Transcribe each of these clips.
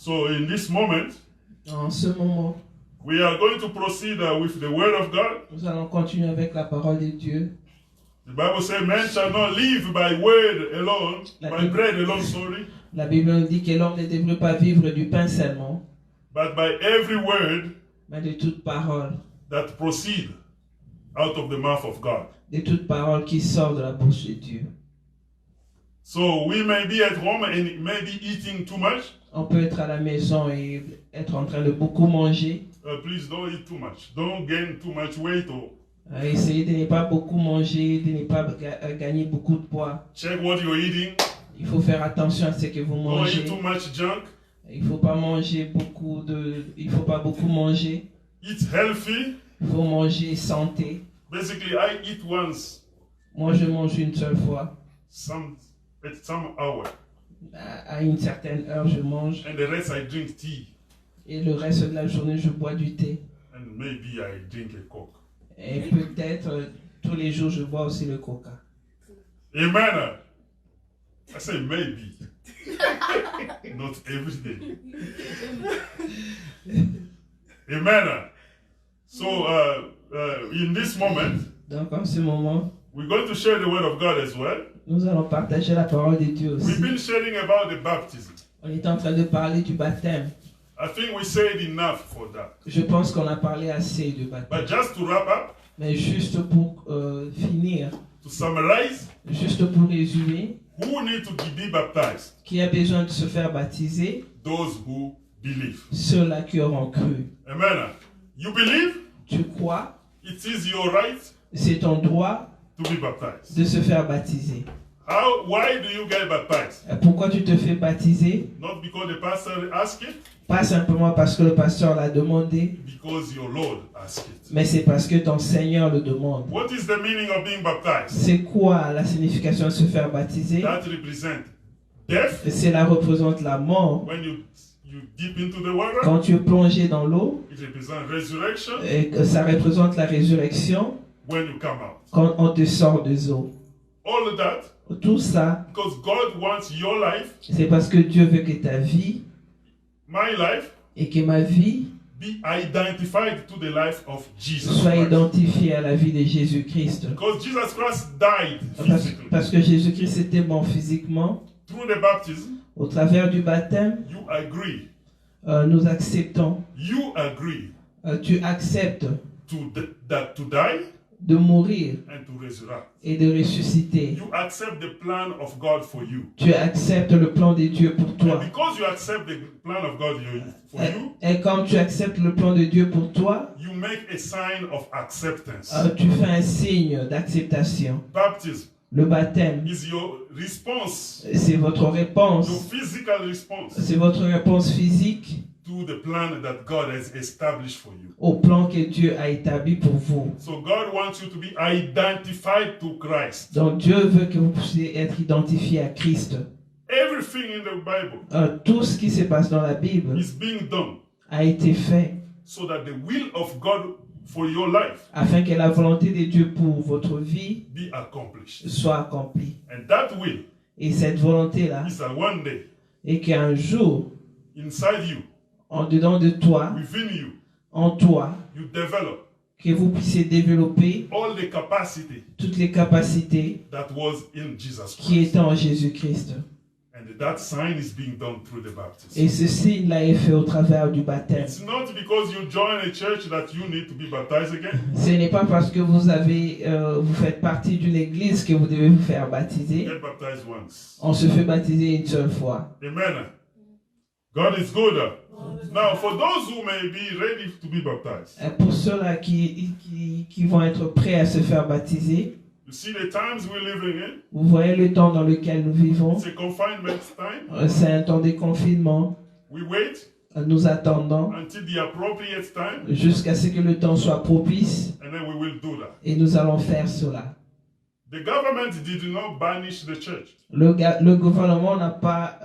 So in this moment, En ce moment, we are going to proceed with the word of God. nous allons continuer avec la parole de Dieu. The Bible says, man shall not live by word alone, La by Bible- bread alone, sorry, La Bible nous dit que l'homme ne devrait pas vivre du pain seulement, but by every word mais de toute parole, that proceed out of the mouth of God. de toute parole qui sort de la bouche de Dieu. So we may be at home and maybe eating too much. On peut être à la maison et être en train de beaucoup manger. Please don't eat too much. Don't gain too much weight or Essayez de ne pas beaucoup manger, de ne pas gagner beaucoup de poids. check what you're eating. Il faut faire attention à ce que vous Don't mangez. eat too much junk. Il faut pas manger beaucoup de. Il faut pas beaucoup manger. Eat healthy. Il faut manger santé. Basically, I eat once, Moi, je mange une seule fois. at some hour, À une certaine heure, je mange. and the rest I drink tea, Et le reste de la journée, je bois du thé. and maybe I drink a Coke. Et peut-être tous les jours, je bois aussi le coca. Amen. I say maybe, not every day. Amen. So in this moment, Donc, en ce moment, we're going to share the word of God as well. nous allons partager la parole de Dieu aussi. We've been sharing about the baptism. On est en train de parler du baptême. I think we said enough for that. Je pense qu'on a parlé assez du baptême. But just to wrap up, Mais juste pour finir, to summarize, juste pour résumer, who need to be baptized? qui a besoin de se faire baptiser? Those who believe. Ceux-là qui auront cru. Amen. You believe? Tu crois? It is your right C'est ton droit to be baptized. de se faire baptiser. Why do you get baptized? Pourquoi tu te fais baptiser? Not because the pastor asked it, Pas simplement parce que le pasteur l'a demandé, because your Lord asked it. mais c'est parce que ton Seigneur le demande. What is the meaning of being baptized? C'est quoi la signification de se faire baptiser? That represents death Cela représente la mort. when you dip into the water. Quand tu es plongé dans l'eau, It represents resurrection et que ça représente la résurrection when you come out. quand on te sort des eaux. All of that Tout ça, because God wants your life, c'est parce que Dieu veut que ta vie my life, et que ma vie be identified to the life of Jesus soit Christ. identifiée à la vie de Jésus-Christ. Because Jesus Christ died physically. Parce que Jésus-Christ était mort physiquement. Through the baptism, Au travers du baptême, you agree. nous acceptons. You agree Tu acceptes to die de mourir and to resurrect. et de ressusciter. You accept the plan of God for you. Tu acceptes le plan de Dieu pour And toi. because you accept the plan of God for you, Et comme tu acceptes le plan de Dieu pour toi, you make a sign of acceptance. tu fais un signe d'acceptation. Baptism Le baptême, is your response, c'est votre réponse. your physical response C'est votre réponse physique to the plan that God has established for you. au plan que Dieu a établi pour vous. So God wants you to be identified to Christ. Donc Dieu veut que vous puissiez être identifié à Christ. Everything in the Bible Tout ce qui se passe dans la Bible is being done a été fait so that the will of God for your life afin que la volonté de Dieu pour votre vie be accomplished. soit accomplie. And that will Et cette volonté-là, is that one day et qu'un jour, inside you, en dedans de toi, within you, en toi, you develop que vous puissiez développer all the capacity toutes les capacités that was in Jesus qui Christ. étaient en Jésus-Christ. And that sign is being done through the baptism. Et ce signe-là est fait au travers du baptême. It's not because you join a church that you need to be baptized again. Ce n'est pas parce que vous faites partie d'une église que vous devez vous faire baptiser. Get baptized once. On se fait baptiser une seule fois. Amen. God is good. Now, for those who may be ready to be baptized, Et pour ceux-là qui vont être prêts à se faire baptiser, you see the times we're living in. vous voyez le temps dans lequel nous vivons. It's a confinement time. C'est un temps de confinement. We wait Nous attendons until the appropriate time, jusqu'à ce que le temps soit propice and then we will do that. et nous allons faire cela. The government did not banish the church. Le gouvernement n'a pas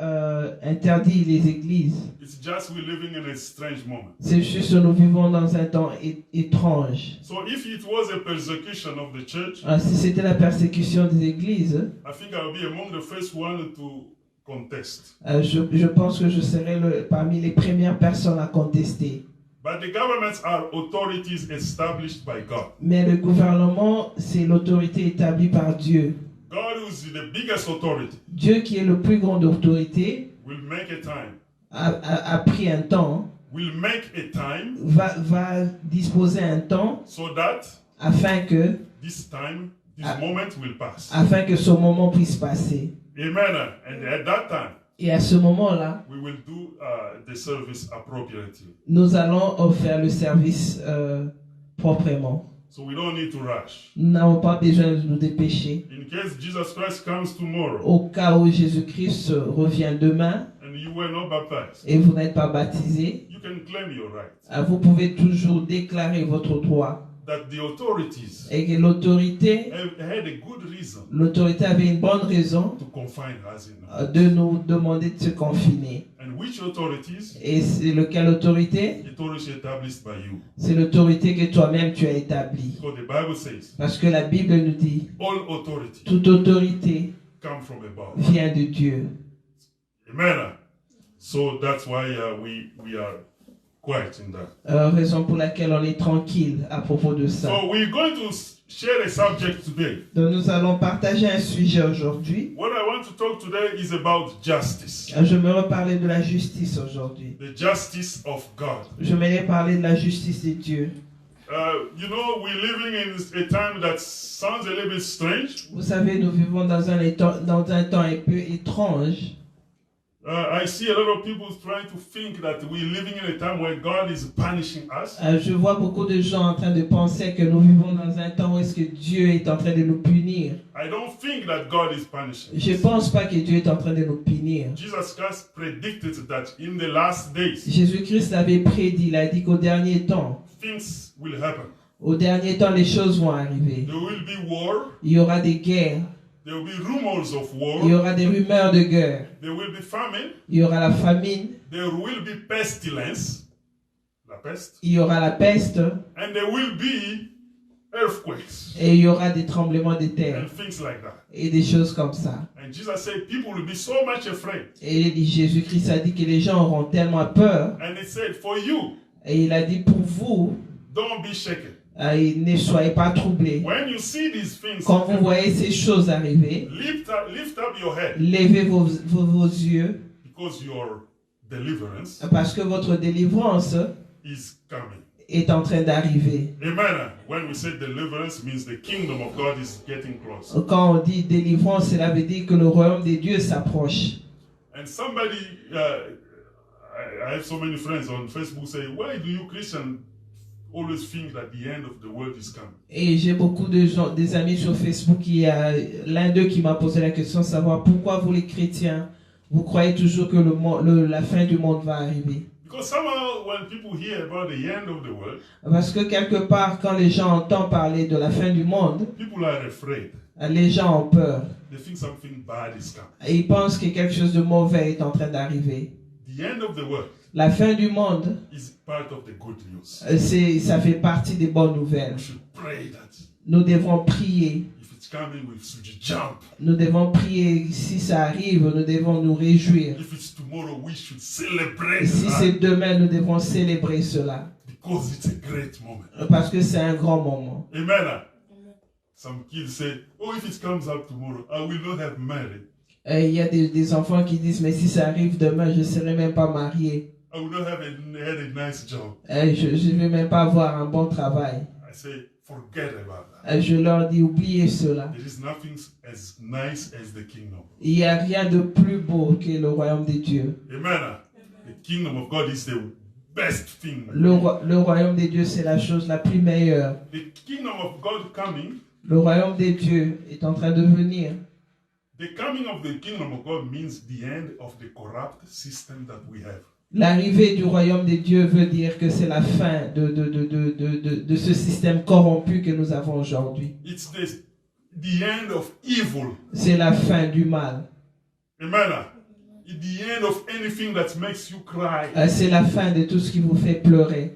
interdit les églises. It's just we're living in a strange moment. C'est juste que nous vivons dans un temps étrange. So if it was a persecution of the church, Si c'était la persécution des églises, I think I will be among the first one to contest. Je pense que je serai parmi les premières personnes à contester. But the governments are authorities established by God. Mais le gouvernement, c'est l'autorité établie par Dieu. God, who is the biggest authority, Dieu qui est le plus grande autorité will make a time. a pris un temps, Will make a time va disposer un temps so that afin que this moment will pass. ce moment puisse passer. Amen. And at that time, Et à ce moment-là, we will do the service appropriately. nous allons faire le service proprement. So we don't need to rush. Nous n'avons pas besoin de nous dépêcher. In case Jesus Christ comes tomorrow Au cas où Jésus-Christ revient demain and you were not baptized, et vous n'êtes pas baptisé, you can claim your right. vous pouvez toujours déclarer votre droit. That the authorities Et que l'autorité had a good reason avait une bonne raison to confine us in. de nous demander de se confiner. And which authorities? Et c'est quelle autorité? Authority established by you. C'est l'autorité que toi-même tu as établie. Because the Bible says, Parce que la Bible nous dit, all authority toute autorité come from above. vient de Dieu. Amen. So that's why we are quiet in that. Raison pour laquelle on est tranquille à propos de ça. So we're going to share a subject today. Donc nous allons partager un sujet aujourd'hui. What I want to talk today is about justice. Je me reparler de la justice aujourd'hui. The justice of God. Je vais parler de la justice de Dieu. You know, we're living in a time that sounds a little bit strange. Vous savez, nous vivons dans un temps un peu étrange. I see a lot of people trying to think that we're living in a time where God is punishing us. Je vois beaucoup de gens en train de penser que nous vivons dans un temps où est-ce que Dieu est en train de nous punir. I don't think that God is punishing Je us. pense pas que Dieu est en train de nous punir. Jesus Christ predicted that in the last days, Jésus-Christ l'avait prédit, il a dit qu'au dernier temps, things will happen. au dernier temps, les choses vont arriver. There will be war. Il y aura des guerres, There will be rumors of il war. y aura des rumeurs de guerre, There will be famine. il y aura la famine, There will be pestilence. La peste. il y aura la peste And there will be earthquakes et il y aura des tremblements de terre and things like that. et des choses comme ça. And Jesus said people will be so much afraid. Et Jésus-Christ a dit que les gens auront tellement peur And he said, for you, et il a dit pour vous, don't be shaken. ne soyez pas troublés. When you see these things, Quand vous voyez ces choses arriver, lift up your head, levez vos yeux because your deliverance parce que votre délivrance is coming. est en train d'arriver. Amen. When we say deliverance, means the kingdom of God is getting close. Quand on dit délivrance, cela veut dire que le royaume de Dieu s'approche. And somebody, I have so many friends on Facebook say, why do you Christians always think that the end of the world is coming? Et j'ai beaucoup de gens, des amis sur Facebook, il y a l'un d'eux qui m'a posé la question de savoir pourquoi vous les chrétiens, vous croyez toujours que la fin du monde va arriver. Because somehow when people hear about the end of the world, Parce que quelque part, quand les gens entendent parler de la fin du monde, people are afraid. les gens ont peur. They think something bad is coming. Et ils pensent que quelque chose de mauvais est en train d'arriver. The end of the world La fin du monde, is part of the good news. ça fait partie des bonnes nouvelles. We should pray that Nous devons prier. if it's coming, we should jump. Nous devons prier. Si ça arrive, nous devons nous réjouir. If it's tomorrow, we should celebrate Et si that c'est demain, nous devons célébrer cela. because it's a great moment. Parce que c'est un grand moment. Amen. Some kids say, oh, if it comes up tomorrow, I will not have married. Il y a des enfants qui disent, mais si ça arrive demain, je ne serai même pas marié. I will not have had a nice job. Je ne vais même pas avoir un bon travail. I say, forget about that. Je leur dis, oubliez cela. There is nothing as nice as the kingdom. Il n'y a rien de plus beau que le royaume de Dieu. Amen. The kingdom of God is the best thing. Le royaume de Dieu, c'est la chose la plus meilleure. The kingdom of God coming, Le royaume de Dieu est en train de venir. the coming of the kingdom of God means the end of the corrupt system that we have. L'arrivée du royaume de Dieu veut dire que c'est la fin de ce système corrompu que nous avons aujourd'hui. It's the end of evil. C'est la fin du mal. Amen. It's the end of anything that makes you cry. C'est la fin de tout ce qui vous fait pleurer.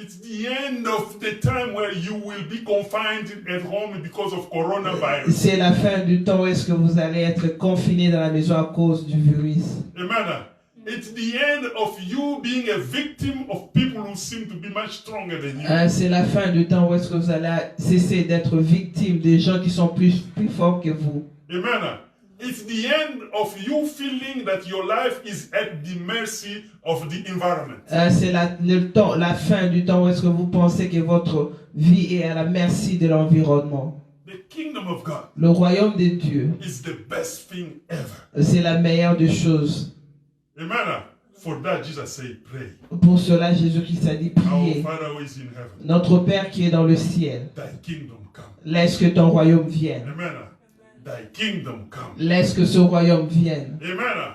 It's the end of the time where you will be confined at home because of coronavirus. C'est la fin du temps où est-ce que vous allez être confiné dans la maison à cause du virus. Amen. It's the end of you being a victim of people who seem to be much stronger than you. C'est la fin du temps où est-ce que vous allez cesser d'être victime des gens qui sont plus forts que vous. Amen. It's the end of you feeling that your life is at the mercy of the environment. C'est la fin du temps où est-ce que vous pensez que votre vie est à la merci de l'environnement. The kingdom of God Le royaume de Dieu, is the best thing ever. c'est la meilleure des choses. Amen. For that, Jesus said, pray. Pour cela, Jésus-Christ a dit Our priez. Father who is in heaven, Notre Père qui est dans le ciel, thy kingdom come. laisse que ton royaume vienne. Amen. Thy kingdom come. Laisse que ce royaume vienne. Amen.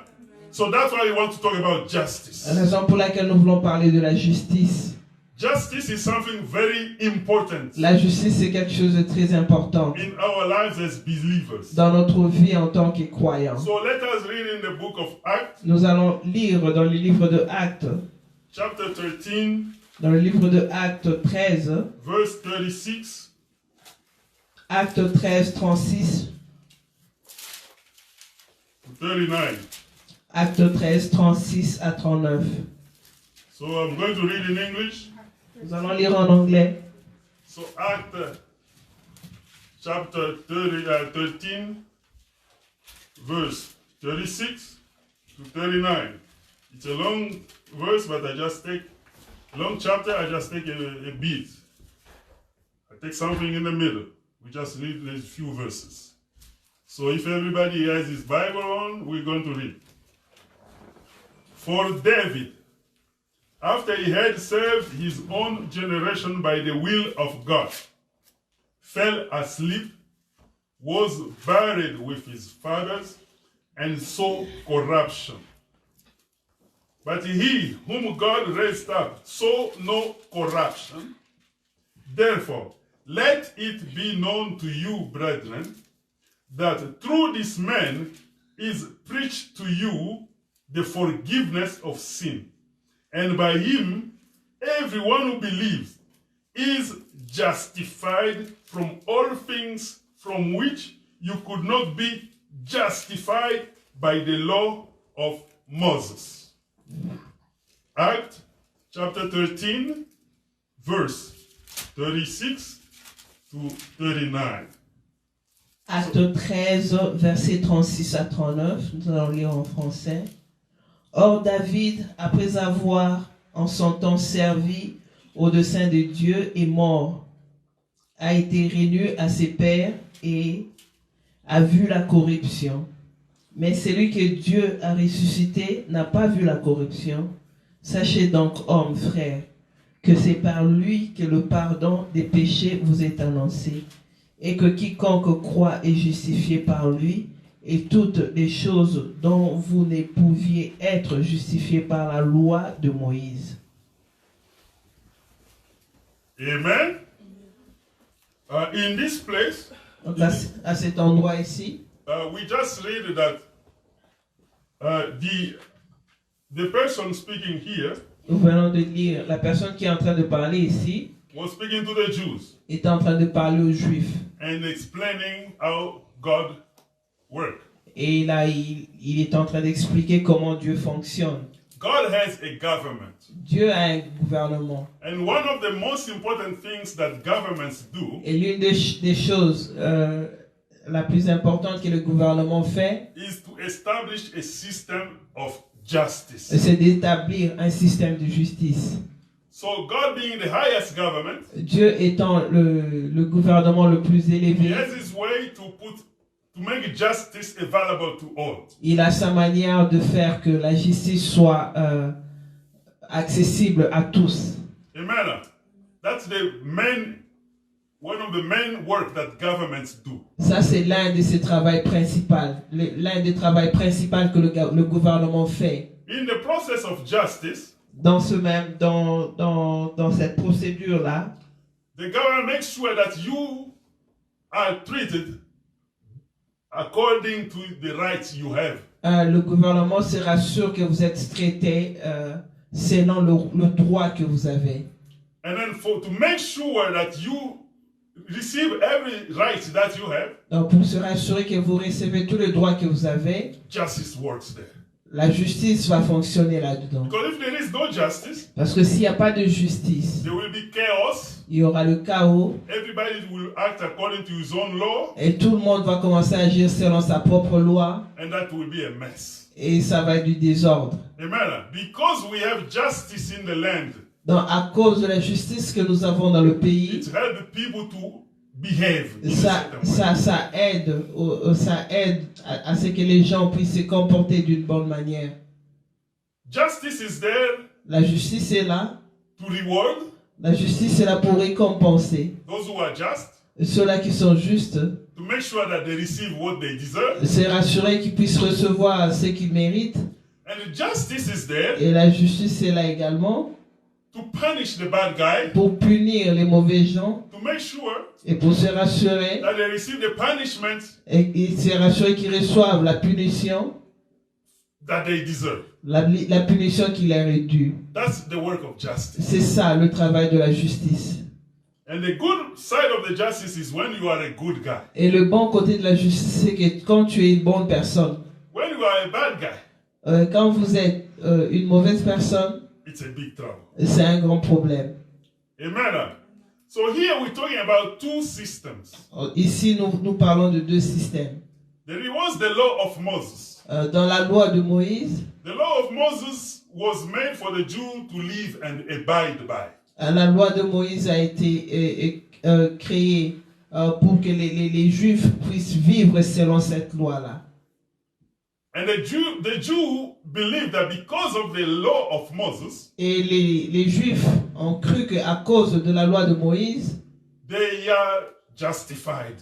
So that's why we want to talk about justice. La raison pour laquelle nous voulons parler de la justice. Justice is something very important La justice, c'est quelque chose de très important in our lives as believers. dans notre vie en tant que croyants. So let us read in the book of Acts, Nous allons lire dans le livre de Actes, chapter 13, dans le livre de Actes 13, verse 36 Actes 13, 36, to 39. Actes 13, 36 à 39. So I'm going to read in English. Nous allons lire en anglais. So Acts chapter 13, verse 36 to 39. It's a long verse, but I just take long chapter. I just take a bit. I take something in the middle. We just read a few verses. So if everybody has his Bible on, we're going to read. For David, after he had served his own generation by the will of God, fell asleep, was buried with his fathers, and saw corruption. But he, whom God raised up, saw no corruption. Therefore, let it be known to you, brethren, that through this man is preached to you the forgiveness of sin. And by him, everyone who believes is justified from all things from which you could not be justified by the law of Moses. Acts chapter 13, verse 36 to 39. Acte 13, versets 36 à 39. Nous allons lire en français. Or David, après avoir en son temps servi au dessein de Dieu, est mort, a été réuni à ses pères et a vu la corruption. Mais celui que Dieu a ressuscité n'a pas vu la corruption. Sachez donc, hommes, frères, que c'est par lui que le pardon des péchés vous est annoncé, et que quiconque croit est justifié par lui, et toutes les choses dont vous ne pouviez être justifiés par la loi de Moïse. Amen. In this place, Donc à cet endroit ici, we just read that the person speaking here nous venons de lire, la personne qui est en train de parler ici was speaking to the Jews est en train de parler aux Juifs. and explaining how God works. Et il est en train d'expliquer comment Dieu fonctionne. God has a government. Dieu a un gouvernement. And one of the most important things that governments do Et l'une des choses la plus importante que le gouvernement fait, is to establish a system of justice. c'est d'établir un système de justice. So God being the highest government, Dieu étant le gouvernement le plus he élevé, has his way to make justice available to all. il a sa manière de faire que la justice soit accessible à tous. Amen. That's one of the main work that governments do. Ça, c'est l'un de ses travaux principaux, l'un des travaux principaux que le gouvernement fait. In the process of justice, Dans cette procédure-là, the government makes sure that you are treated according to the rights you have. le gouvernement se rassure que vous êtes traité selon le droit que vous avez. And then to make sure that you receive every right that you have, Donc, pour se rassurer que vous recevez tous les droits que vous avez, justice works there. la justice va fonctionner là-dedans. Because if there is no justice, Parce que s'il n'y a pas de justice, there will be chaos. il y aura le chaos Everybody will act according to his own law, et tout le monde va commencer à agir selon sa propre loi and that will be a mess. et ça va être du désordre. Amen. Because we have justice in the land, Donc, à cause de la justice que nous avons dans le pays, it helps people to behave in a certain way. ça aide à ce que les gens puissent se comporter d'une bonne manière. Justice is there La justice est là. to reward La justice est là pour récompenser those who are just, ceux-là qui sont justes, to make sure that they receive what they deserve. se rassurer qu'ils puissent recevoir ce qu'ils méritent. And the justice is there Et la justice est là également to punish the bad guy, pour punir les mauvais gens to make sure et pour se rassurer that they receive the punishment et se rassurer qu'ils reçoivent la punition, that they deserve. la punition qui leur est due. That's the work of justice. C'est ça le travail de la justice. And the good side of the justice is when you are a good guy. Et le bon côté de la justice, c'est que quand tu es une bonne personne, When you are a bad guy, quand vous êtes une mauvaise personne, it's a big trouble. c'est un grand problème. Amen. So here we're talking about two systems. Ici, nous parlons de deux systèmes. There was the law of Moses. Dans la loi de Moïse, The law of Moses was made for the Jew to live and abide by. la loi de Moïse a été créée pour que les Juifs puissent vivre selon cette loi-là. And the Jew believed that because of the law of Moses, Et les Juifs ont cru qu'à cause de la loi de Moïse, they are justified.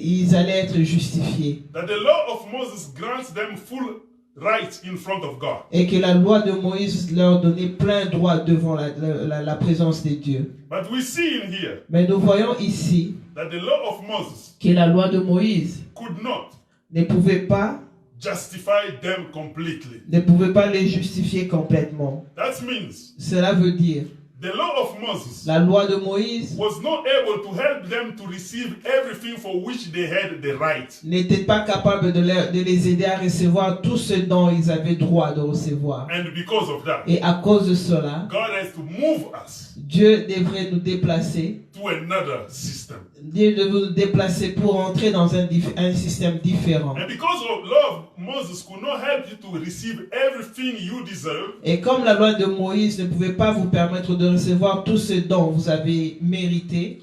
ils allaient être justifiés. That the law of Moses grants them full right in front of God. Et que la loi de Moïse leur donnait plein droit devant la présence de Dieu. But we see in here Mais nous voyons ici that the law of Moses que la loi de Moïse could not ne pouvait pas les justifier complètement. That means Cela veut dire the law of Moses la loi de Moïse was not able to help them to receive everything for which they had the right. N'était pas capable de les aider à recevoir tout ce dont ils avaient droit de recevoir. And because of that, Et à cause de cela, God has to move us Dieu devrait nous déplacer. to another system. Dieu devrait nous déplacer pour entrer dans un système différent. And because of law of Moses could not help you to receive everything you deserve, Et comme la loi de Moïse ne pouvait pas vous permettre de recevoir tout ce dont vous avez mérité,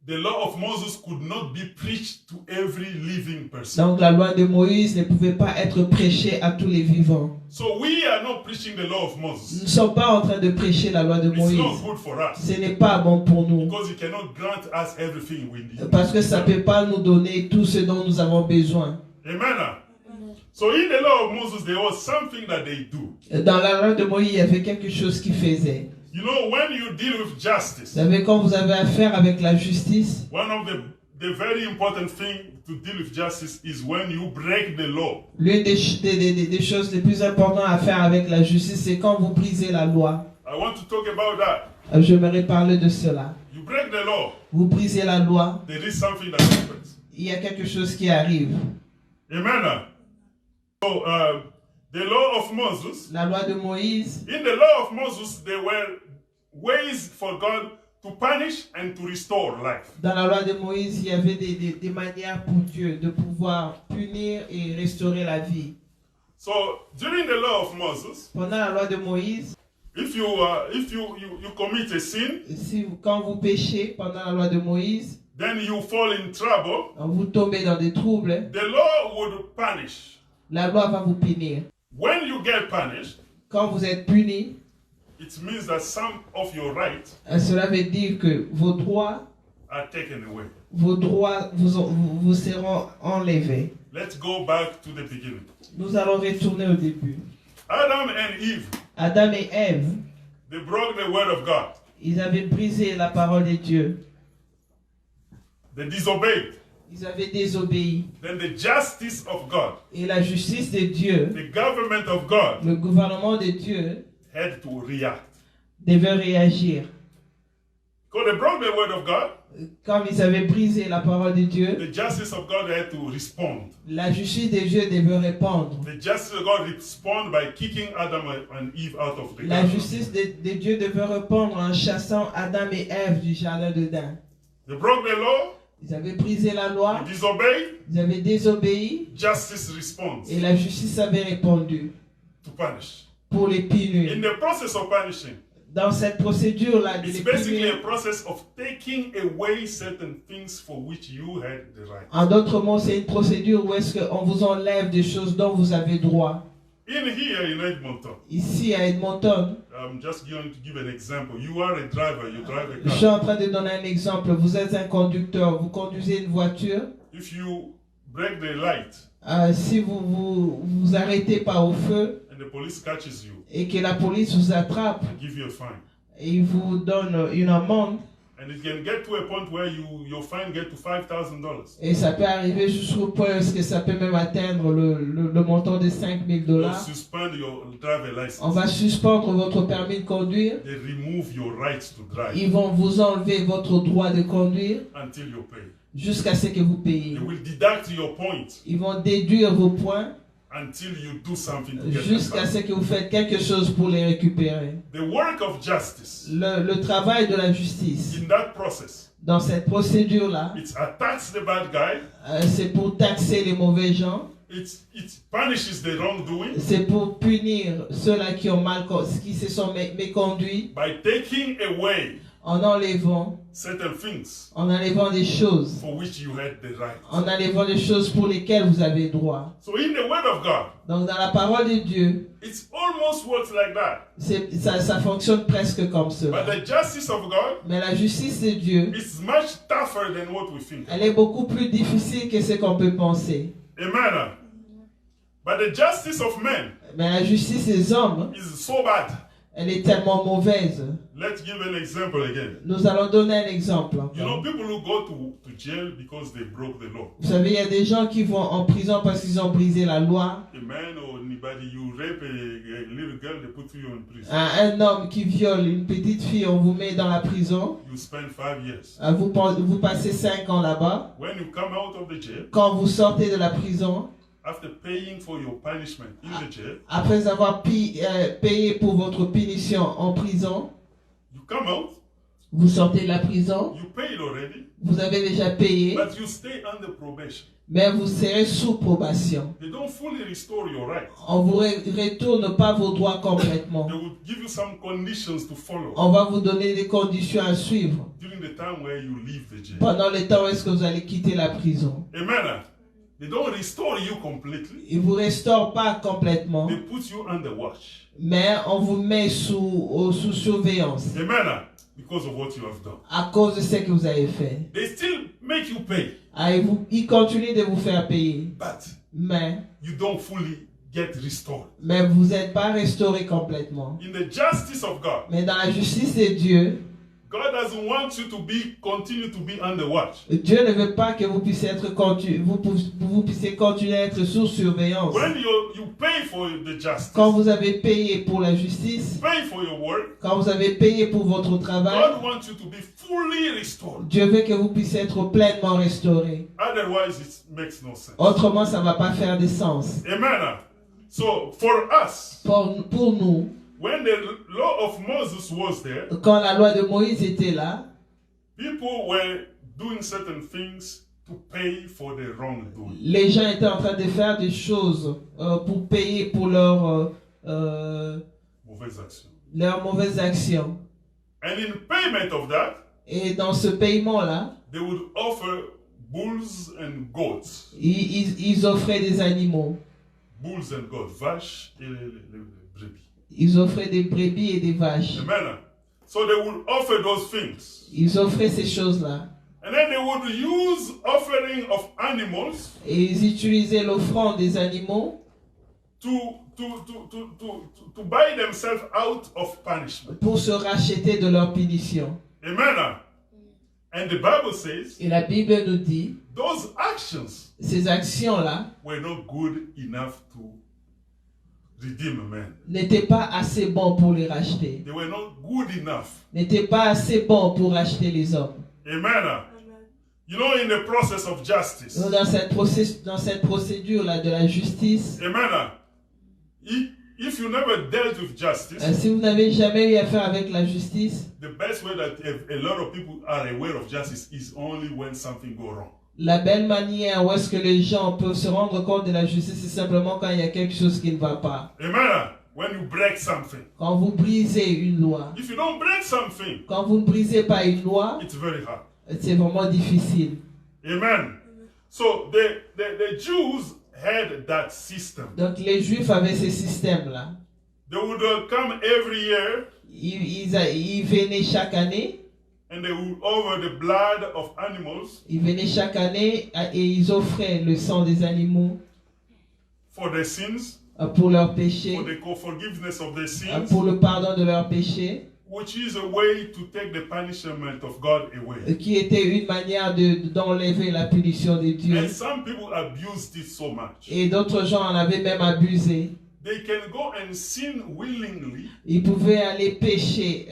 the law of Moses could not be preached to every living person. donc la loi de Moïse ne pouvait pas être prêchée à tous les vivants. So we are not preaching the law of Nous Moses. ne sommes pas en train de prêcher la loi de It's Moïse. not good for us Ce n'est pas bon pour nous. because it cannot grant us everything we need. Parce que ça ne peut pas nous donner tout ce dont nous avons besoin. Amen. So in the law of Moses, there was something that they do. Dans la loi de Moïse, il y avait quelque chose qu'ils faisaient. You know, when you deal with justice, Vous savez, quand vous avez affaire avec la justice, one of the very important thing to deal with justice is when you break the law. l'une des choses les plus importantes à faire avec la justice, c'est quand vous brisez la loi. I want to talk about that. J'aimerais parler de cela. You break the law, Vous brisez la loi, there is something that happens. il y a quelque chose qui arrive. Amen. So the law of Moses, La loi de Moïse, in the law of Moses, there were ways for God to punish and to restore life. dans la loi de Moïse, il y avait des manières pour Dieu de pouvoir punir et restaurer la vie. So during the law of Moses, Pendant la loi de Moïse, if you commit a sin, quand vous péchez pendant la loi de Moïse, then you fall in trouble, vous tombez dans des troubles, the law would punish. la loi va vous punir. When you get punished, Quand vous êtes puni, it means that some of your rights cela veut dire que vos droits are taken away. vous seront enlevés. Let's go back to the beginning. Nous allons retourner au début. Adam and Eve, Adam et Ève, they broke the word of God. ils avaient brisé la parole de Dieu. They disobeyed. Ils avaient désobéi. Then the justice of God, Et la justice de Dieu, the government of God, le gouvernement de Dieu, had to react. devait réagir. Because they broke the word of God, Comme ils avaient brisé la parole de Dieu, the justice of God had to respond. la justice de Dieu devait répondre. The justice of God respond by kicking Adam and Eve out of the La garden. justice de Dieu devait répondre en chassant Adam et Ève du jardin d'Éden. They broke the law, Ils avaient brisé la loi, they disobeyed, ils avaient désobéi justice responds et la justice avait répondu to punish. pour les punir. In the process of punishing, Dans cette procédure-là de it's les basically a punir, process of taking away certain things for which you had the right. en d'autres mots, c'est une procédure où est-ce qu'on vous enlève des choses dont vous avez droit. In here in Edmonton, Ici à Edmonton, I'm just going to give an example. You are a driver, you drive a je suis car. en train de donner un exemple. Vous êtes un conducteur, vous conduisez une voiture. If you break the light Si vous arrêtez pas au feu and the police catches you, et que la police vous attrape they give you a fine. et il vous donne une amende, And it can get to a point where your fine get to $5,000. et ça peut arriver jusqu'au point où ça peut même atteindre le montant de $5,000. They'll suspend your driver license. On va suspendre votre permis de conduire. They remove your rights to drive Ils vont vous enlever votre droit de conduire until you pay. jusqu'à ce que vous payez. They will deduct your points Ils vont déduire vos points until you do something to get them jusqu'à back. ce que vous faites quelque chose pour les récupérer. The work of justice Le travail de la justice, in that process, dans cette procédure-là, it attacks the bad guy, c'est pour taxer les mauvais gens, it punishes the wrongdoing c'est pour punir ceux-là qui ont qui se sont méconduits by taking away en enlevant des choses, for which you had the right. en enlevant des choses pour lesquelles vous avez droit. So in the word of God, Donc dans la parole de Dieu, it's almost works like that. ça fonctionne presque comme cela. But the justice of God Mais la justice de Dieu, is much tougher than what we think. elle est beaucoup plus difficile que ce qu'on peut penser. Amen. But the justice of men Mais la justice des hommes, is so bad. elle est tellement mauvaise. Let's give an example again. Nous allons donner un exemple. You know, Encore. people who go to jail because they broke the law. Vous savez, il y a des gens qui vont en prison parce qu'ils ont brisé la loi. A man or anybody, you rape a little girl, they put you in prison. Un homme qui viole une petite fille, on vous met dans la prison. You spend 5 years. Vous passez 5 ans là-bas. When you come out of the jail, Quand vous sortez de la prison, after paying for your punishment in the jail, après avoir payé pour votre punition en prison, you come out, vous sortez de la prison, you paid already, vous avez déjà payé, but you stay under probation. mais vous serez sous probation. They don't fully restore your rights. On vous retourne pas vos droits complètement. They will give you some conditions to follow On va vous donner des conditions à suivre during the time where you leave the jail. pendant le temps où est-ce que vous allez quitter la prison. Amen. They don't restore you completely. Ils vous restaurent pas complètement, They put you under watch. mais on vous met sous surveillance Amen. Because of what you have done. à cause de ce que vous avez fait. They still make you pay, Ils continuent de vous faire payer, but mais you don't fully get restored. vous n'êtes pas restauré complètement. In the justice of God, Mais dans la justice de Dieu, God doesn't want you to continue to be under watch. Dieu ne veut pas que vous puissiez continuer à être sous surveillance. When you pay for the justice, Quand vous avez payé pour la justice, pay for your work, quand vous avez payé pour votre travail, God wants you to be fully restored. Dieu veut que vous puissiez être pleinement restauré. Otherwise, it makes no sense. Autrement, ça ne va pas faire de sens. Amen. So for us, Pour nous, when the law of Moses was there, quand la loi de Moïse était là, people were doing certain things to pay for the wrongdoing. les gens étaient en train de faire des choses pour payer pour leurs mauvaises actions. And in payment of that, Et dans ce paiement-là, they would offer bulls and goats. ils offraient des animaux. Bulls and goats, vaches et les brebis. Ils offraient des brebis et des vaches. Amen. So they would offer those things. Ils offraient ces choses-là. And then they would use offering of animals Et ils utilisaient l'offrande des animaux to buy themselves out of punishment. pour se racheter de leur punition. Amen. And the Bible says Et la Bible nous dit, those actions ces actions-là were not good enough to redeem men. n'étaient pas assez bons pour les racheter, They were not good enough. n'étaient pas assez bons pour racheter les hommes. Amen. You know, in the process of justice, Donc, dans cette procédure-là de la justice, amen. If you never dealt with justice, si vous n'avez jamais eu affaire avec la justice, the best way that a lot of people are aware of justice is only when something goes wrong. la belle manière où est-ce que les gens peuvent se rendre compte de la justice, c'est simplement quand il y a quelque chose qui ne va pas. Amen. When you break something. Quand vous brisez une loi. If you don't break something, Quand vous ne brisez pas une loi, it's very hard. c'est vraiment difficile. Amen. So the Jews had that system. Donc les Juifs avaient ces systèmes-là. They would come every year Ils venaient chaque année. and they would offer the blood of animals Ils venaient chaque année et ils offraient le sang des animaux for their sins, pour leurs péchés, for the forgiveness of their sins, pour le pardon de leurs péchés, which is a way to take the punishment of God away. qui était une manière d'enlever la punition de Dieu. And some people abused it so much. Et d'autres gens en avaient même abusé. They can go and sin willingly, Ils pouvaient aller pécher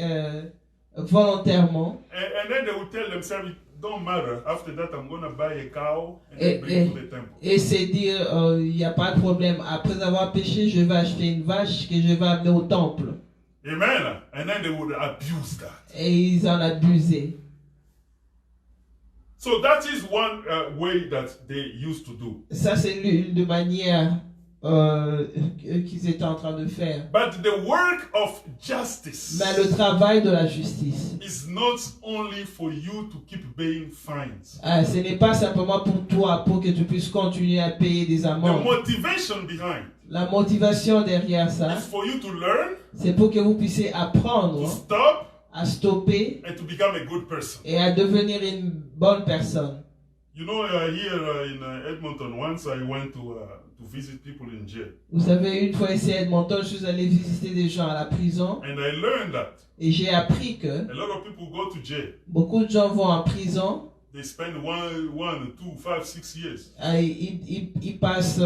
volontairement. and then they would tell themselves, it don't matter. After that, I'm going to buy a cow and bring it to the temple. Et c'est dire, il n'y a pas de problème. Après avoir péché, je vais acheter une vache que je vais amener au temple. Amen. And then they would abuse that. Et ils en abusaient. So that is one way that they used to do. Ça, c'est l'une des manières qu'ils étaient en train de faire. But the work of justice Mais le travail de la justice, is not only for you to keep paying fines. ce n'est pas simplement pour toi, pour que tu puisses continuer à payer des The amendes. motivation behind La motivation derrière ça, is for you to learn, c'est pour que vous puissiez to apprendre stop, à stopper and to become a good person. et à devenir une bonne personne. You know, here in Edmonton, once I went to visit people in jail, Vous savez, une fois ici à Edmonton, je suis allé visiter des gens à la prison and I learned that et j'ai appris que a lot of people go to jail. beaucoup de gens vont en prison. They spend 1, 2, 5, 6 years. Ils passent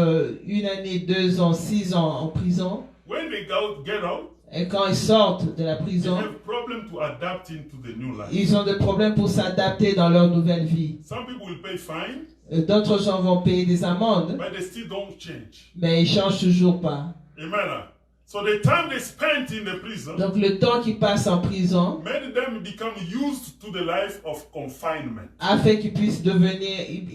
une année, 2 ans, 6 ans en prison. When they get out, Et quand ils sortent de la they prison, have problem to adapt into the new life. ils ont des problèmes pour s'adapter dans leur nouvelle vie. Some people will pay fine, D'autres gens vont payer des amendes, but they still don't change. mais ils changent toujours pas. Amen. So the time they spent in the prison Donc le temps qu'ils passent en prison made them become used to the life of confinement. a fait qu'ils puissent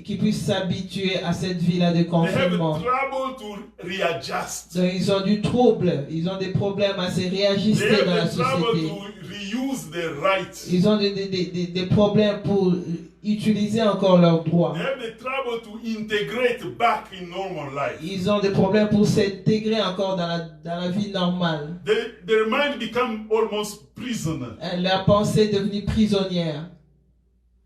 qu'ils puissent s'habituer à cette vie-là de They have confinement. trouble to readjust. Donc ils ont du trouble, ils ont des problèmes à se They réajuster dans la have the trouble société. to reuse their rights. Ils ont des problèmes pour utiliser encore leurs droits. They have the trouble to integrate back in normal life. Ils ont des problèmes pour s'intégrer encore dans la vie normale. Their mind become almost prisoner. Leur pensée est devenue prisonnière.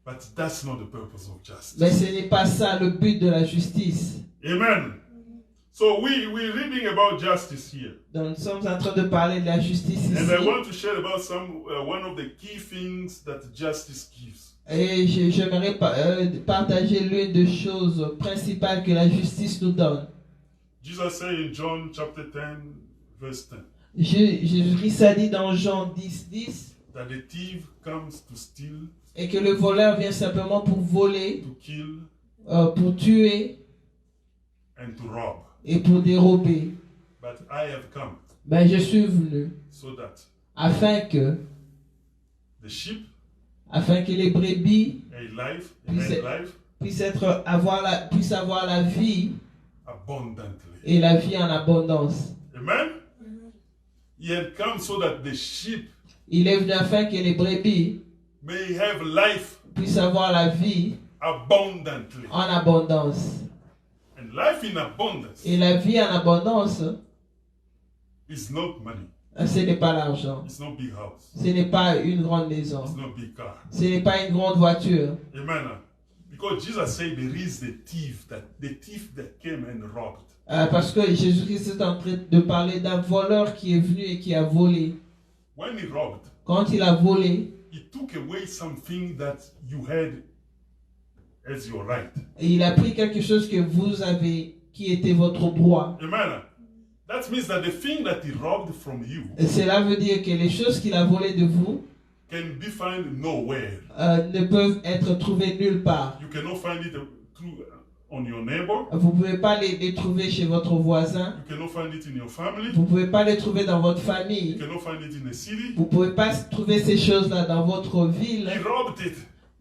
But that's not the purpose of justice. Mais ce n'est pas ça le but de la justice. Amen. So we're reading about justice here. Donc nous sommes en train de parler de la justice And ici. I want to share about one of the key things that justice gives. Et j'aimerais partager l'une des choses principales que la justice nous donne. Jesus said in John chapter 10, verse 10, Jésus-Christ a dit dans Jean 10:10 that the thief comes to steal, et que le voleur vient simplement pour voler, to kill, pour tuer and to rob. et pour dérober. But I have come Ben, je suis venu so that afin que the sheep, les brebis puissent avoir la vie abundantly. et la vie en abondance. Amen. He had come so that the sheep Il est venu afin que les brebis may have life puissent avoir la vie abundantly. en abondance. And life in abundance Et la vie en abondance, is not money. ce n'est pas l'argent. It's not big house. Ce n'est pas une grande maison. It's not big car. Ce n'est pas une grande voiture. Amen. Because Jesus said there is the thief that came and robbed. Parce que Jésus-Christ est en train de parler d'un voleur qui est venu et qui a volé. When he robbed, Quand il a volé, he took away something that you had as your right. et il a pris quelque chose que vous avez, qui était votre droit. Amen. That means that the thing that he robbed from you Et cela veut dire que les choses qu'il a volées de vous can be found nowhere. ne peuvent être trouvées nulle part. You cannot find it through on your neighbor. Vous ne pouvez pas les trouver chez votre voisin. You cannot find it in your family. Vous ne pouvez pas les trouver dans votre You famille. cannot find it in the city. Vous ne pouvez pas trouver ces choses-là dans votre ville. He robbed it.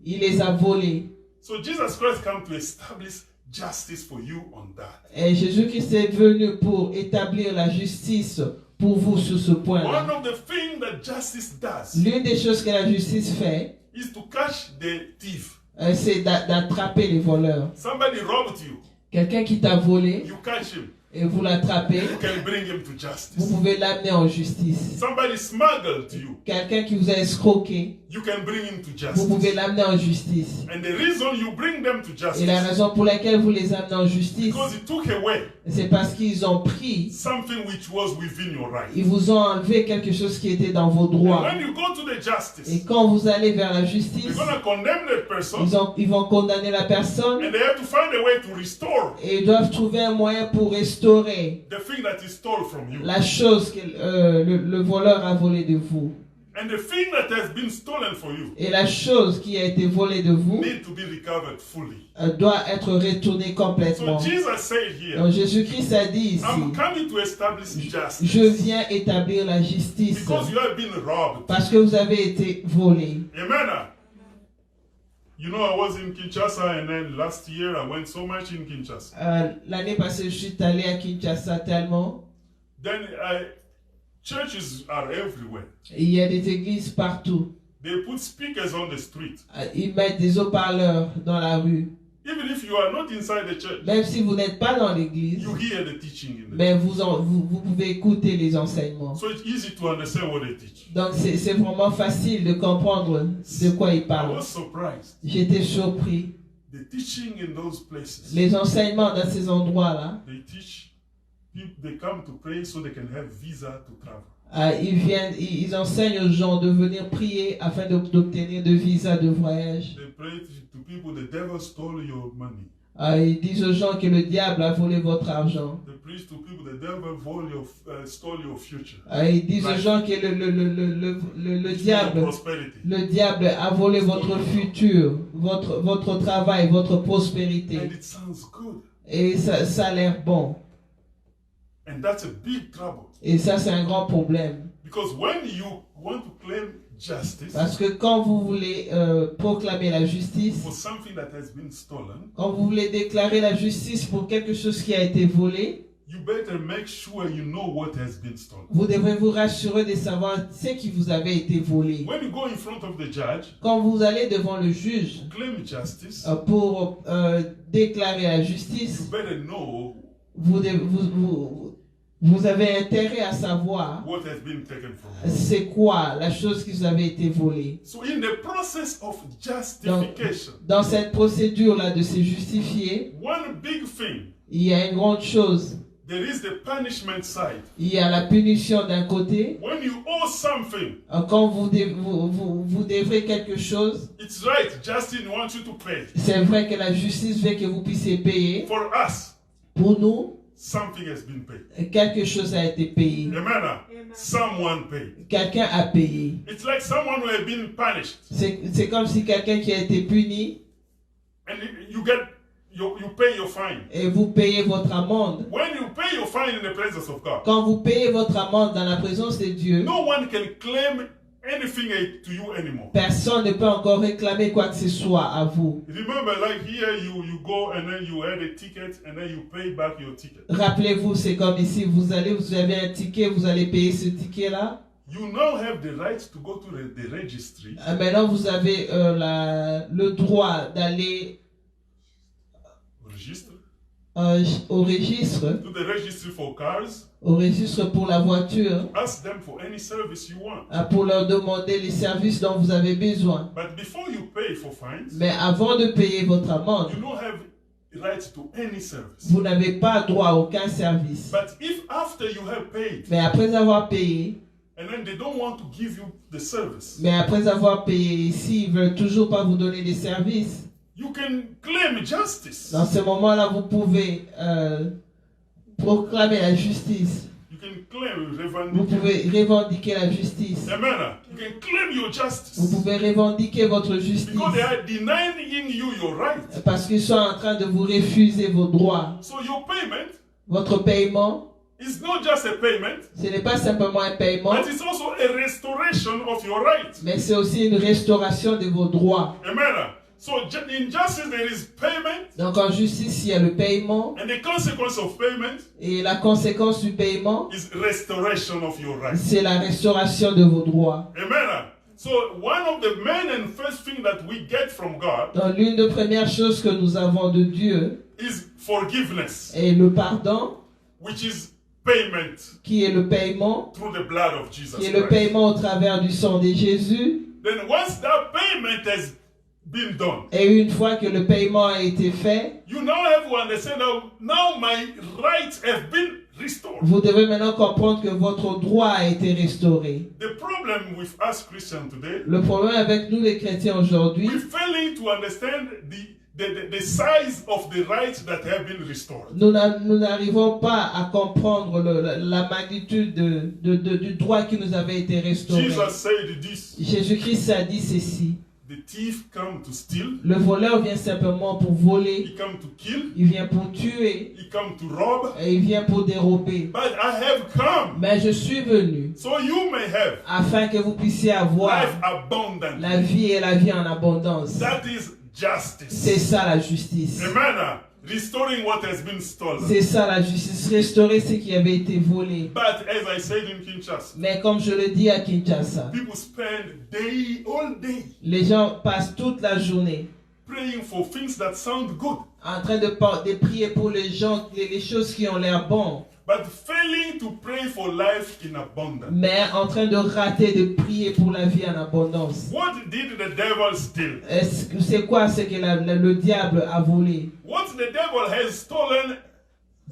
Il les a volées. So Jesus Christ came to establish justice for you on that. Et Jésus-Christ est venu pour établir la justice pour vous sur ce One point-là. of the things that justice does L'une des choses que la justice fait, is to catch the thief. c'est d'attraper les voleurs. Somebody robbed you. Quelqu'un qui t'a volé You catch him. et vous l'attrapez, You can bring him to vous justice. pouvez l'amener en justice. Somebody smuggled you. Quelqu'un qui vous a escroqué, You can bring him to vous pouvez justice. l'amener en justice. And the reason you bring them to Et la justice raison pour laquelle vous les amenez en justice, because he took away c'est parce qu'ils ont pris, something which was within your right. ils vous ont enlevé quelque chose qui était dans vos And droits. when you go to the Et justice, quand vous allez vers la you're justice, going to condemn that person ils vont condamner la personne and they have to find a way to restore et ils doivent trouver un moyen pour restaurer the thing that is stole from you. la chose que le voleur a volée de vous. And the thing that has been stolen for you Et la chose qui a été volée de vous need to be recovered fully. doit être retournée complètement. So Jesus said here, Donc Jésus-Christ a dit ici, I'm coming to establish justice je viens établir la justice because you have been robbed. parce que vous avez été volé. Amen. You know, I was in Kinshasa and then last year I went so much in Kinshasa. L'année passée, je suis allé à Kinshasa tellement. Then churches are everywhere. Il y a des églises partout. They put speakers on the street. Ils mettent des haut-parleurs dans la rue. Even if you are not inside the church, Même si vous n'êtes pas dans l'église, you hear the teaching in the mais vous pouvez écouter les enseignements. So it's easy to understand what they teach. Donc c'est vraiment facile de comprendre de quoi ils I parlent. was surprised. J'étais surpris. The teaching in those places. Les enseignements dans ces endroits-là, They teach people, they come to pray so they can have visa to travel. ils enseignent aux gens de venir prier afin d'obtenir de visa de voyage. They pray to people, the devil stole your money. Ils disent aux gens que le diable a volé votre argent. They preach to people, the devil stole your future. Ils disent aux gens que le diable, Prosperity. le diable a volé votre futur, votre travail, votre prospérité. And it sounds good. Et ça a l'air bon. And that's a big trouble. Et ça, c'est un grand problème. Because when you want to claim justice Parce que quand vous voulez proclamer la justice, for something that has been stolen, quand vous voulez déclarer la justice pour quelque chose qui a été volé, you better make sure you know what has been stolen. vous devrez vous rassurer de savoir ce qui vous avait été volé. When you go in front of the judge, Quand vous allez devant le juge claim justice, pour déclarer la you justice, better know vous avez intérêt à savoir what has been taken from you. c'est quoi la chose qui vous avait été volée. So in the process of justification, Dans cette procédure-là de se justifier, one big thing, il y a une grande chose. there is the punishment side. Il y a la punition d'un côté. When you owe something, Quand vous devrez quelque chose, it's right, Justin wants you to pay. c'est vrai que la justice veut que vous puissiez payer. For us, Pour nous, something has been paid. quelque chose a été payé. Amen. Someone paid. Quelqu'un a payé. It's like someone who has been punished. C'est comme si quelqu'un qui a été puni And you pay your fine. et vous payez votre amende. When you pay your fine in the presence of God, Quand vous payez votre amende dans la présence de Dieu, no one can claim anything to you anymore. personne ne peut encore réclamer quoi que ce soit à vous. Remember, like here, you go and then you add a ticket and then you pay back your ticket. Rappelez-vous, c'est comme ici, vous avez un ticket, vous allez payer ce ticket-là. You now have the right to go to the registry. Maintenant, vous avez le droit d'aller Register. Au registre, To the registry for cars. au registre pour la voiture, Ask them for any service you want. pour leur demander les services dont vous avez besoin. But before you pay for fines, Mais avant de payer votre amende, you don't have right to any service. vous n'avez pas droit à aucun service. But if after you have paid, Mais après avoir payé, and then they don't want to give you the service, s'ils veulent toujours pas vous donner des services, you can claim justice. dans ce moment-là, vous pouvez proclamer la justice. can claim, Vous revendiquer. pouvez revendiquer la justice. Amen. You can claim your Vous justice. pouvez revendiquer votre justice. Because they are denying you your right. Parce qu'ils sont en train de vous refuser vos droits. So your payment Votre paiement, is not just a payment, ce n'est pas simplement un paiement, but it's also a restoration of your right. mais c'est aussi une restauration de vos droits. Amen. So in justice there is payment, Donc en justice, il y a le paiement, and the consequence of payment et la conséquence du paiement, is restoration of your right. c'est la restauration de vos droits. Amen. So one of the main and first thing that we get from God Donc l'une des premières choses que nous avons de Dieu is forgiveness, est le pardon, which is payment qui est le paiement, through the blood of Jesus qui est le Christ. paiement au travers du sang de Jésus. Then once that payment has been done, Et une fois que le paiement a été fait, you now have to understand that now my rights have been restored. vous devez maintenant comprendre que votre droit a été restauré. The problem with us Christians today, Le problème avec nous les chrétiens aujourd'hui, we're failing to understand the size of the rights that have been restored. nous n'arrivons pas à comprendre la magnitude du droit qui nous avait été restauré. Jesus said this, Jésus-Christ a dit ceci. the thief come to steal, Le voleur vient simplement pour voler, he come to kill, il vient pour tuer, he come to rob, et il vient pour dérober. but I have come Mais je suis venu so you may have afin que vous puissiez avoir life abundant. la vie et la vie en abondance. That is C'est justice. ça la justice. Amen. Restoring what has been stolen. C'est ça la justice, restaurer ce qui avait été volé. But as I said in Kinshasa, Mais comme je le dis à Kinshasa, people spend all day les gens passent toute la journée praying for things that sound good, en train de prier pour les gens, les choses qui ont l'air bon, but failing to pray for life in abundance. mais en train de rater de prier pour la vie en abondance. What did the devil steal? C'est quoi ce que le diable a volé? What the devil has stolen,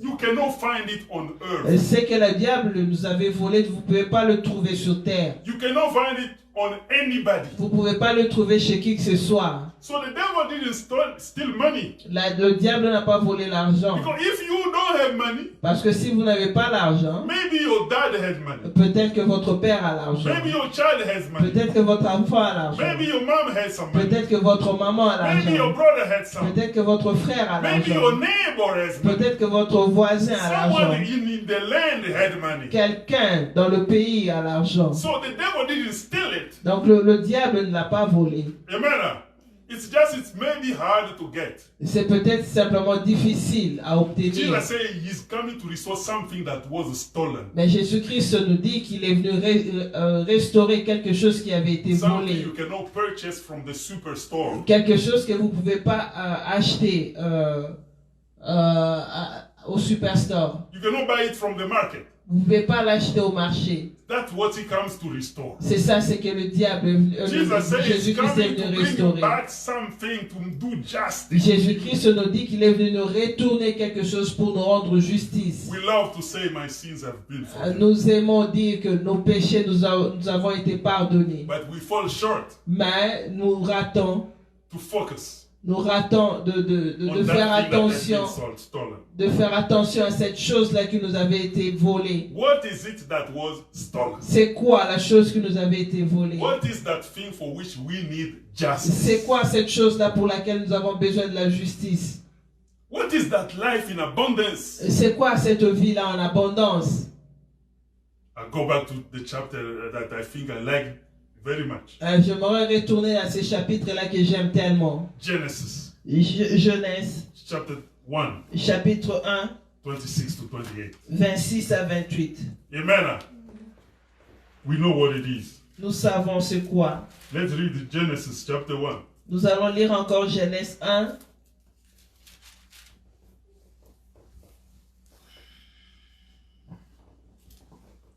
you cannot find it on earth. Ce que le diable nous avait volé, vous ne pouvez pas le trouver sur terre. You cannot find it on anybody. Vous ne pouvez pas le trouver chez qui que ce soit. So the devil didn't steal money. Le diable n'a pas volé l'argent. Because if you don't have money, Parce que si vous n'avez pas l'argent, maybe your dad has money. peut-être que votre père a l'argent. Maybe your child has money. Peut-être que votre enfant a l'argent. Maybe your mom has some money. Peut-être que votre maman a Maybe your l'argent. brother has some. Peut-être que votre frère a Maybe your l'argent. neighbor has money. Peut-être que votre voisin a Someone l'argent. in the land had money. Quelqu'un dans le pays a l'argent. So the devil didn't steal it. Donc le diable ne l'a pas volé. Amen. It's maybe hard to get. C'est peut-être simplement difficile à obtenir. Jesus said he's coming to restore something that was stolen. Mais Jésus-Christ nous dit qu'il est venu restaurer quelque chose qui avait été Something volé. you cannot purchase from the superstore. Quelque chose que vous ne pouvez pas acheter au superstore. You cannot buy it from the market. Vous ne pouvez pas l'acheter au marché. That's what he comes to restore. C'est ça, c'est que le diable, Jesus said he's Jésus-Christ est coming to venu bring restaurer. back something to do justice. Jésus-Christ nous dit qu'il est venu nous retourner quelque chose pour nous rendre justice. We love to say my sins have been forgiven. Nous aimons dire que nos péchés nous avons été pardonnés. But we fall short Mais nous ratons to focus de on faire that thing attention, that has been stolen. de faire attention à cette chose-là qui nous avait été volée. What is it that was stolen? C'est quoi la chose qui nous avait été volée? What is that thing for which we need C'est justice? quoi cette chose-là pour laquelle nous avons besoin de la justice? What is that life in abundance? C'est quoi cette vie-là en abondance? I go back to the chapter that I think I like very much. J'aimerais retourner à ces chapitres-là que j'aime tellement. Genesis Genèse, chapter 1, chapitre 1, 26 to 28. 26 à 28. Amen. We know what it is. Nous savons c'est quoi. Let's read Genesis chapter 1. Nous allons lire encore Genèse 1.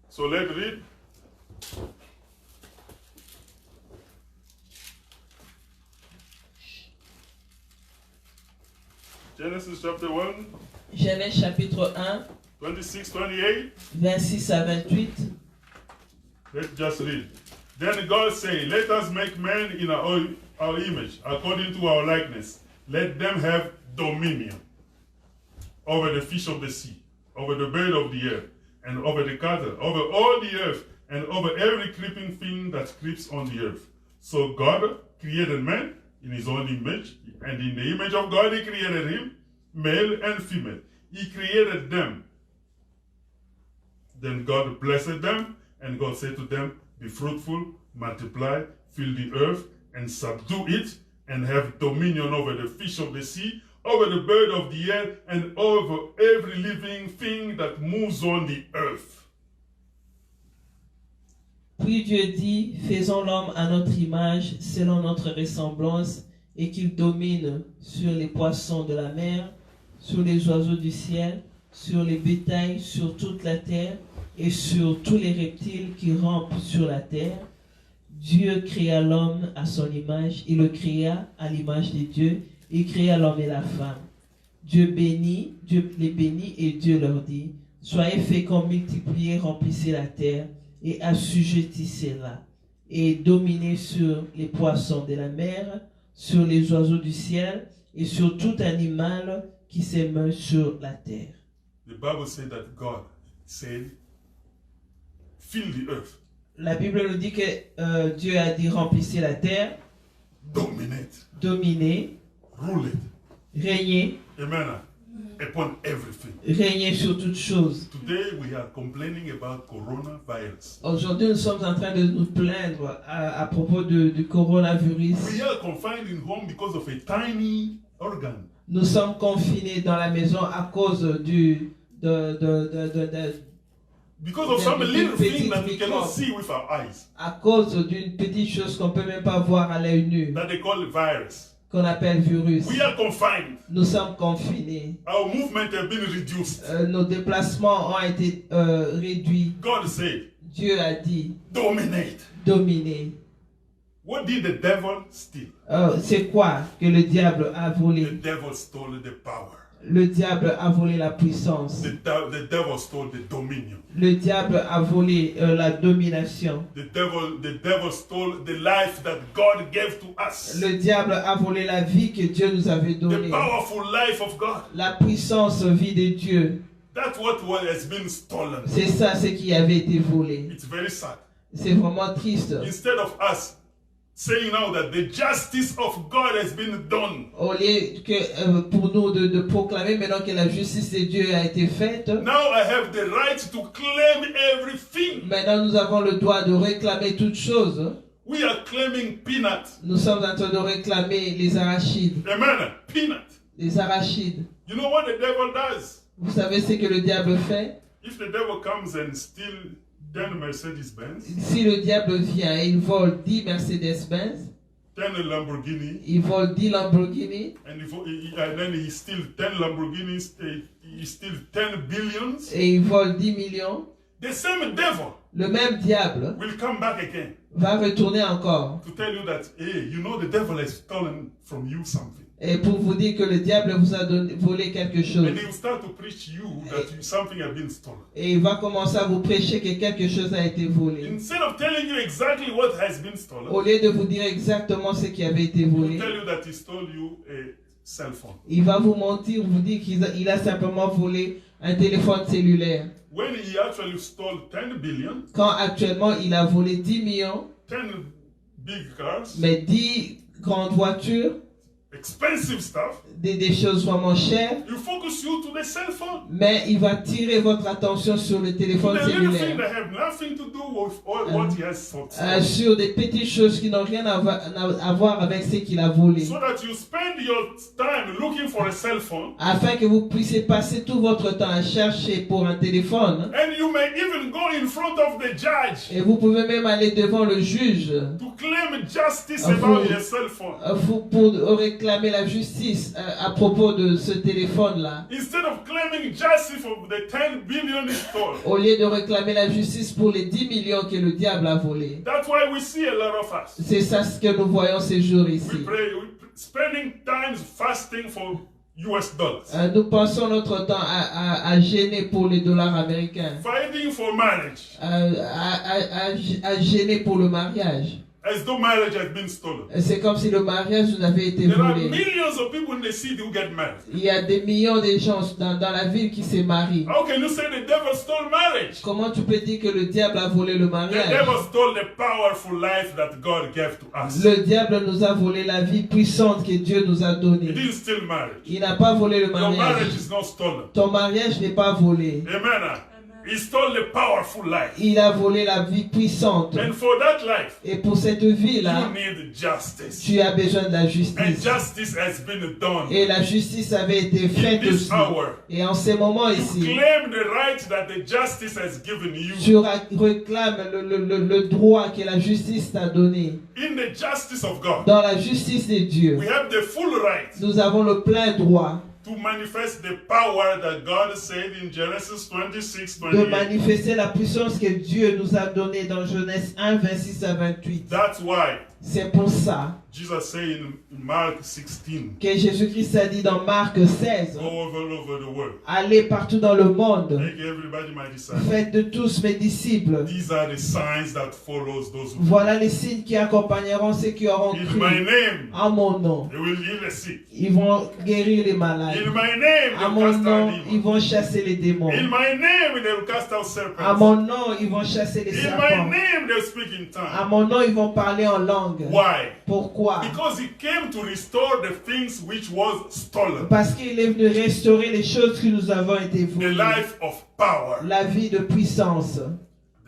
So let's read. Genesis chapter 1, Genèse chapitre 1, 26, 28. 26 à 28. Let's just read. Then God said, let us make man in our image, according to our likeness. Let them have dominion over the fish of the sea, over the bird of the air, and over the cattle, over all the earth, and over every creeping thing that creeps on the earth. So God created man in his own image, and in the image of God he created him, male and female. He created them. Then God blessed them, and God said to them, be fruitful, multiply, fill the earth, and subdue it, and have dominion over the fish of the sea, over the bird of the air, and over every living thing that moves on the earth. Puis Dieu dit, faisons l'homme à notre image, selon notre ressemblance, et qu'il domine sur les poissons de la mer, sur les oiseaux du ciel, sur les bétails, sur toute la terre, et sur tous les reptiles qui rampent sur la terre. Dieu créa l'homme à son image, il le créa à l'image de Dieu, il créa l'homme et la femme. Dieu les bénit et Dieu leur dit, soyez féconds, multipliez, remplissez la terre et assujettissez-la, et dominez sur les poissons de la mer, sur les oiseaux du ciel, et sur tout animal qui s'émeut sur la terre. The Bible said that God said, fill the earth. La Bible nous dit que Dieu a dit remplissez la terre, Dominate, dominez, rule it. régnez, Amen. Upon everything. régnez sur toutes choses. Today we are complaining about coronavirus. Aujourd'hui, nous sommes en train de nous plaindre à propos du coronavirus. We are confined in home because of a tiny organ. Nous sommes confinés dans la maison à cause Because of some little thing that we Petite cannot microbe. see with our eyes. à cause d'une petite chose qu'on peut même pas voir à l'œil nu, That they call virus. qu'on appelle virus. We are confined. Nous sommes confinés. Our movement have been reduced. Nos déplacements ont été réduits. God said, Dieu a dit, dominate. dominer. What did the devil steal? C'est quoi que le diable a The volé? devil stole the power. Le diable a volé la puissance. The devil stole the dominion. Le diable a volé la domination. The devil stole the life that God gave to us. Le diable a volé la vie que Dieu nous avait The donnée. powerful life of God. La puissance vie de Dieu. That's what has been stolen. C'est ça ce qui avait été volé. It's very sad. C'est vraiment triste. Instead of us saying now that the justice of God has been done, Au lieu que pour nous de proclamer maintenant que la justice de Dieu a été faite, now I have the right to claim everything. maintenant nous avons le droit de réclamer toutes choses. We are claiming peanuts. Nous sommes en train de réclamer les arachides. Amen. Peanut. Les arachides. You know what the devil does? Vous savez ce que le diable fait? If the devil comes and steals 10 Mercedes-Benz, Si le diable vient et il vole 10 Mercedes-Benz, 10 Lamborghini, il vole 10 Lamborghini, and then he steals 10 Lamborghinis, he steals 10 billions, et il vole 10 millions, the same devil le même diable will come back again va retourner encore. to tell you that, hey, you know the devil has stolen from you something. Et pour vous dire que le diable vous a volé quelque chose. And he will start to preach you that something has been stolen. Et il va commencer à vous prêcher que quelque chose a été volé. Instead of telling you exactly what has been stolen, Au lieu de vous dire exactement ce qui avait été he will volé, tell you that he stole you a cell phone. il va vous mentir, vous dire qu'il a simplement volé un téléphone cellulaire. When he actually stole 10 billion, Quand actuellement il a volé 10 millions, 10 big cars, mais 10 grandes voitures, expensive stuff, des choses vraiment chères, you focus you to the cell phone. mais il va tirer votre attention sur le téléphone The little thing cellulaire. that have nothing to do with what he has stolen. Sur des petites choses qui n'ont rien à voir avec ce qu'il a volé. So that you spend your time looking for a cell phone, Afin que vous puissiez passer tout votre temps à chercher pour un téléphone. and you may even go in front of the judge Et vous pouvez même aller devant le juge to claim justice Ah, about vous- your cell phone. pour réclamer la justice à propos de ce téléphone-là. Instead of claiming justice for the 10 billion he stole. Au lieu de réclamer la justice pour les 10 millions que le diable a volés. That's why we see a lot of us. C'est ça ce que nous voyons ces jours We ici. pray, spending time fasting for US dollars, Nous passons notre temps à gêner pour les dollars américains. fighting for marriage, À gêner pour le mariage. as though marriage has been stolen. C'est comme si le mariage nous avait été There are volé. millions of people in the city who get married. Il y a des millions de gens dans la ville qui se marient. How can you say the devil stole marriage? Comment tu peux dire que le diable a volé le The mariage? devil stole the powerful life that God gave to us. Le diable nous a volé la vie puissante que Dieu nous a He donnée. didn't steal marriage. Il n'a pas volé le Your marriage mariage. is not stolen. Ton mariage n'est pas volé. Amen. He stole the powerful life. Il a volé la vie puissante. And for that life, Et pour cette vie-là, you need justice. tu as besoin de la And justice. justice has been done. Et la justice avait été In faite this aussi. hour, Et en ces moments ici, claim the right that the justice has given you. tu réclames le droit que la justice t'a donné. In the justice of God, Dans la justice de Dieu, we have the full right nous avons le plein droit to manifest the power that God said in Genesis 26, de 28. manifester la puissance que Dieu nous a donnée dans Genèse 1, 26 à 28. That's why C'est pour ça Jesus said in Mark 16, que Jésus-Christ a dit dans Marc 16, go all over the world. allez partout dans le monde, Make everybody my disciple. faites de tous mes disciples. These are the signs that follows those who Voilà les signes qui accompagneront ceux qui auront in cru my name. en mon nom. They will heal the sick. Ils vont guérir les malades. In my name, À they will mon cast nom, out ils demons. vont chasser les démons. In my name, they will cast out À serpents. mon nom, ils vont chasser les In my serpents. name, they will speak in À tongues. mon nom, ils vont parler en langue. Why? Pourquoi? Because he came to restore the things which was stolen. Parce qu'il est venu restaurer les choses que nous avons été The volées. life of power. La vie de puissance.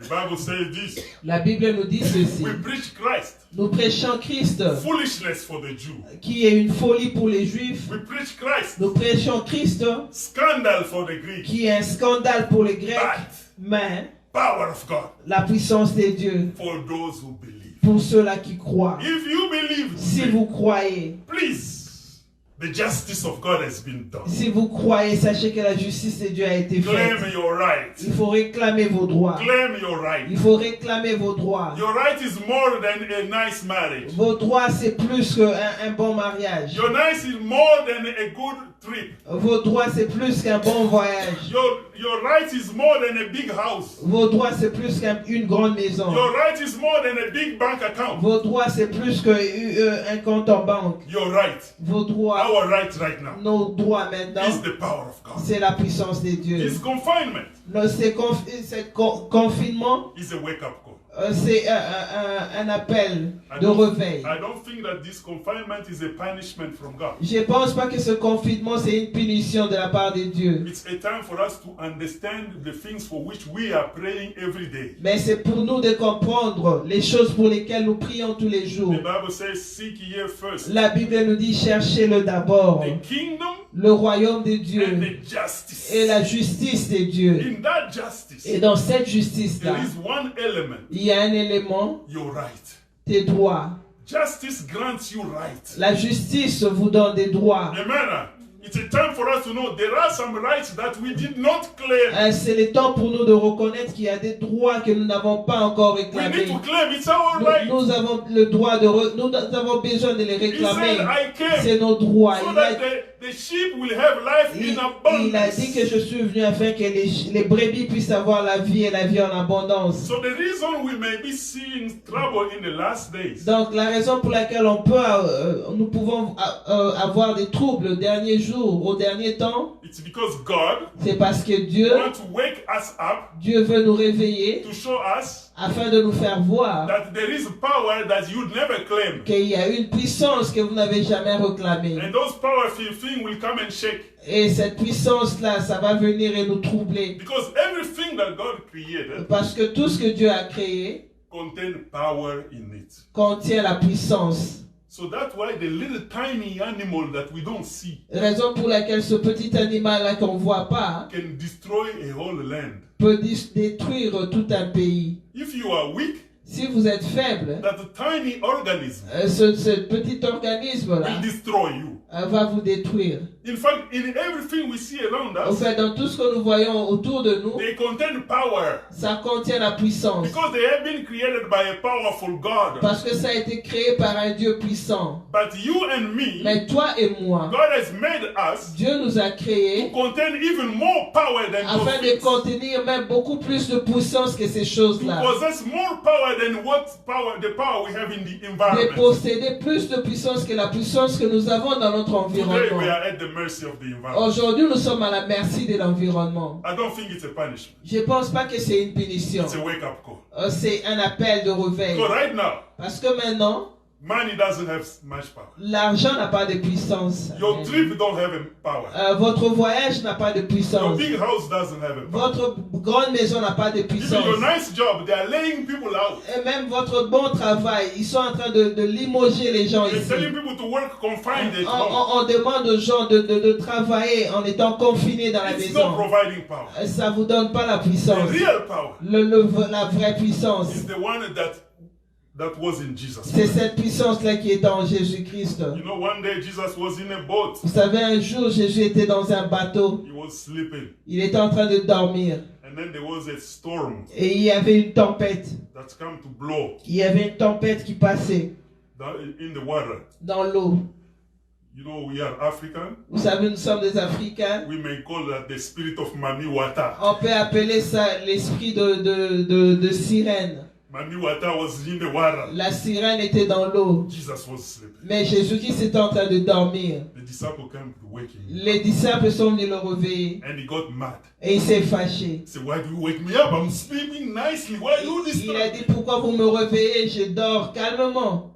The Bible says this. La Bible nous dit ceci. We preach Christ. Nous prêchons Christ, Foolishness for the Jew. qui est une folie pour les Juifs. We preach Christ. Nous prêchons Christ, Scandal for the Greek. qui est un scandale pour les Grecs. But Mais power of God la puissance de Dieu for those who believe. pour ceux-là qui croient. If you believe, Si vous croyez, please, the justice of God has been done. si vous croyez, sachez que la justice de Dieu a été Claim faite. your right. Il faut réclamer vos droits. Claim your right. Il faut réclamer vos droits. Your right is more than a nice marriage. Vos droits, c'est plus qu'un bon mariage. Your right is more than a good trip. Vos droits, c'est plus qu'un bon voyage. Your right is more than a big house. Vos droits, c'est plus qu'une grande maison. Your right is more than a big bank account. Vos droits, c'est plus qu'un compte en banque. Your right, Vos droits, our right right now, nos droits is maintenant, the power of God. c'est la puissance de Dieu. His confinement C'est confinement, is a wake-up call. c'est un appel I de don't- réveil. I don't think that this confinement is a punishment from God. Je ne pense pas que ce confinement, c'est une punition de la part de Dieu. It's a time for us to understand the things for which we are praying every day. Mais c'est pour nous de comprendre les choses pour lesquelles nous prions tous les jours. The Bible says, seek ye first La Bible nous dit cherchez-le d'abord, the kingdom le royaume de and Dieu the justice. et la justice de Dieu. In that justice, Et dans cette justice-là, there is one element, il y a un élément, your right. tes droits. Justice grants you right. La justice vous donne des droits. Amen. It's a time for us to know there are some rights that we did not claim. C'est le temps pour nous de reconnaître qu'il y a des droits que nous n'avons pas encore We need réclamés. to claim. It's our right. Nous avons le droit nous avons besoin de les He réclamer. said, I came C'est nos droits. so that the sheep will have life in Il a abundance. dit que je suis venu afin que les brebis puissent avoir la vie et la vie en abondance. So the reason we may be seeing trouble in the last days Donc la raison pour laquelle nous pouvons avoir des troubles au dernier jour, au dernier temps, it's because God c'est parce que Dieu wants to wake us up veut nous réveiller to show us afin de nous faire voir that there is power that you'd never claim. qu'il y a une puissance que vous n'avez jamais réclamée. And those powerful things will come and shake. Et cette puissance-là, ça va venir et nous troubler. Because everything that God created Parce que tout ce que Dieu a créé contains power in it. contient la puissance. So that's why the little tiny animal that we don't see Raison pour laquelle ce petit animal-là qu'on ne voit pas can destroy a whole land. peut détruire tout un pays. If you are weak, Si vous êtes faible, that tiny organism ce petit organisme-là will destroy you. va vous détruire. In fact, in everything we see around En us, fait, dans tout ce que nous voyons autour de nous, they contain power ça contient la puissance. because they have been created by a powerful God. Parce que ça a été créé par un Dieu puissant. But you and me, Mais toi et moi, God has made us Dieu nous a to créés contain even more power than those afin de things. contenir même beaucoup plus de puissance que ces To choses-là. possess more power than the power we have in the de environment. posséder plus de puissance que la puissance que nous avons dans notre Today environnement. we are at the mercy of the environment. Aujourd'hui, nous sommes à la merci de l'environnement. I don't think it's a punishment. Je ne pense pas que c'est une punition. It's a wake-up call. C'est un appel de réveil. So right now, Parce que maintenant, money doesn't have much power. l'argent n'a pas de puissance. Your trip don't have a power. Votre voyage n'a pas de Your puissance. big house doesn't have a power. Votre grande maison n'a pas de Even puissance. your nice job, they are laying people out. Et même votre bon travail, ils sont en train de limoger les gens They're ici. telling people to work confined at home. On demande aux gens de travailler en étant confinés dans la It's not maison. providing power. Ça ne vous donne pas la The puissance. real power La vraie puissance, is the one that was in Jesus. c'est cette puissance-là qui est en Jésus-Christ. You know, one day Jesus was in a boat. Vous savez, un jour, Jésus était dans un bateau. He was sleeping. Il était en train de dormir. And then there was a storm Et il y avait une tempête. that's come to blow Il y avait une tempête qui passait in the water. dans l'eau. You know, we are African. Vous savez, nous sommes des Africains. We may call that the spirit of Mami Wata. On peut appeler ça l'esprit de sirène. Mami Wata was in the water. La sirène était dans l'eau. Jesus was sleeping. Mais Jésus-Christ était en train de dormir. The disciple came to wake him. Les disciples sont venus le réveiller. And he got mad. Et il s'est fâché. He said, why do you wake me up? I'm sleeping nicely. Why you this Il a time? dit, pourquoi vous me réveillez? Je dors calmement.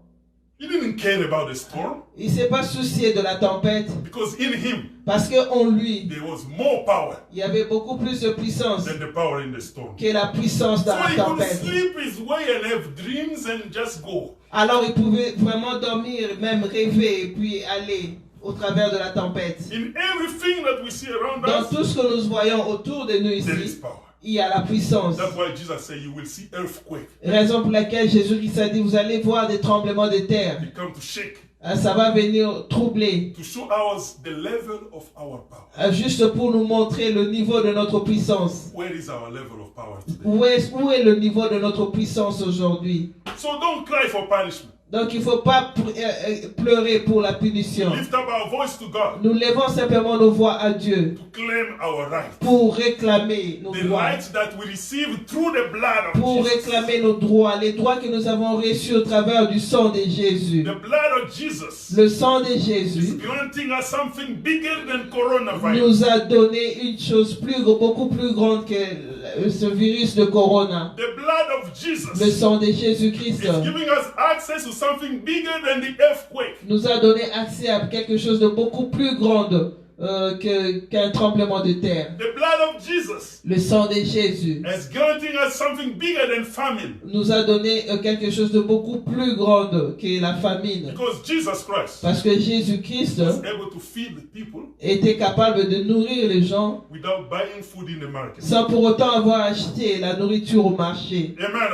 He didn't care about the storm Il ne s'est pas soucié de la tempête. because in him Parce qu'en lui, there was more power il y avait beaucoup plus de puissance than the power in the storm. que la puissance dans So la he could tempête. sleep his way and have dreams and just go. Alors il pouvait vraiment dormir, même rêver, et puis aller au travers de la tempête. In everything that we see around Dans us, tout ce que nous voyons autour de nous there is ici, power. il y a la puissance. That's why Jesus said you will see earthquake. Raison pour laquelle Jésus-Christ a dit, vous allez voir des tremblements de terre. They come to shake, Ça va venir troubler, to show us the level of our power. juste pour nous montrer le niveau de notre puissance. Where is our level of power today? Où est le niveau de notre puissance aujourd'hui? So don't cry for punishment. Donc il ne faut pas pleurer pour la punition. Lift up our voice to God Nous levons simplement nos voix à Dieu to claim our right. pour réclamer nos The droits. rights that we receive through the blood of Pour Jesus. réclamer nos droits, les droits que nous avons reçus au travers du sang de Jésus. The blood of Jesus Le sang de is Jésus granting us something bigger than coronavirus. nous a donné une chose beaucoup plus grande que ce virus de Corona. The blood of Le Jesus sang de Jésus-Christ is giving us access to something bigger than the earthquake. nous a donné accès à quelque chose de beaucoup plus grand qu'un tremblement de terre. The blood of Jesus Le sang de Jésus is granting us something bigger than famine. nous a donné quelque chose de beaucoup plus grand que la famine. Because Jesus Christ Parce que Jésus-Christ was able to feed the people était capable de nourrir les gens without buying food in the market. sans pour autant avoir acheté la nourriture au marché. Amen.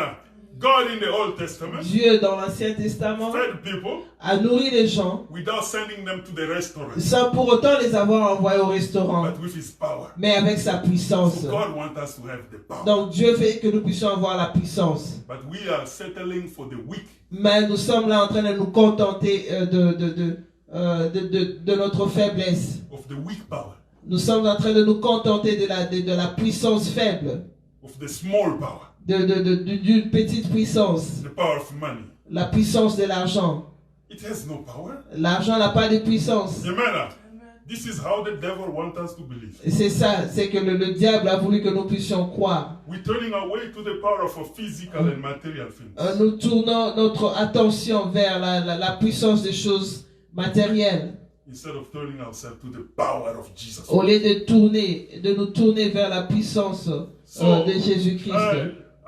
God in the Old Testament Dieu dans l'Ancien Testament fed people a nourri les gens without sending them to the restaurant, sans pour autant les avoir envoyés au restaurant, but with his power. mais avec sa puissance. God wants us to have the power. Donc Dieu fait que nous puissions avoir la puissance. But we are settling for the weak. Mais nous sommes là en train de nous contenter de notre faiblesse. Of the weak power. Nous sommes en train de nous contenter de la puissance faible, Of the small power. d'une petite puissance, The power of money. la puissance de l'argent. It has no power. L'argent n'a pas de puissance. Amen. This is how the devil wants us to believe. Et c'est ça, c'est que le diable a voulu que nous puissions croire. We're turning away to the power of a physical and material things. Nous tournons notre attention vers la puissance des choses matérielles, Instead of turning ourselves to the power of Jesus. au lieu de nous tourner vers la puissance de Jésus-Christ.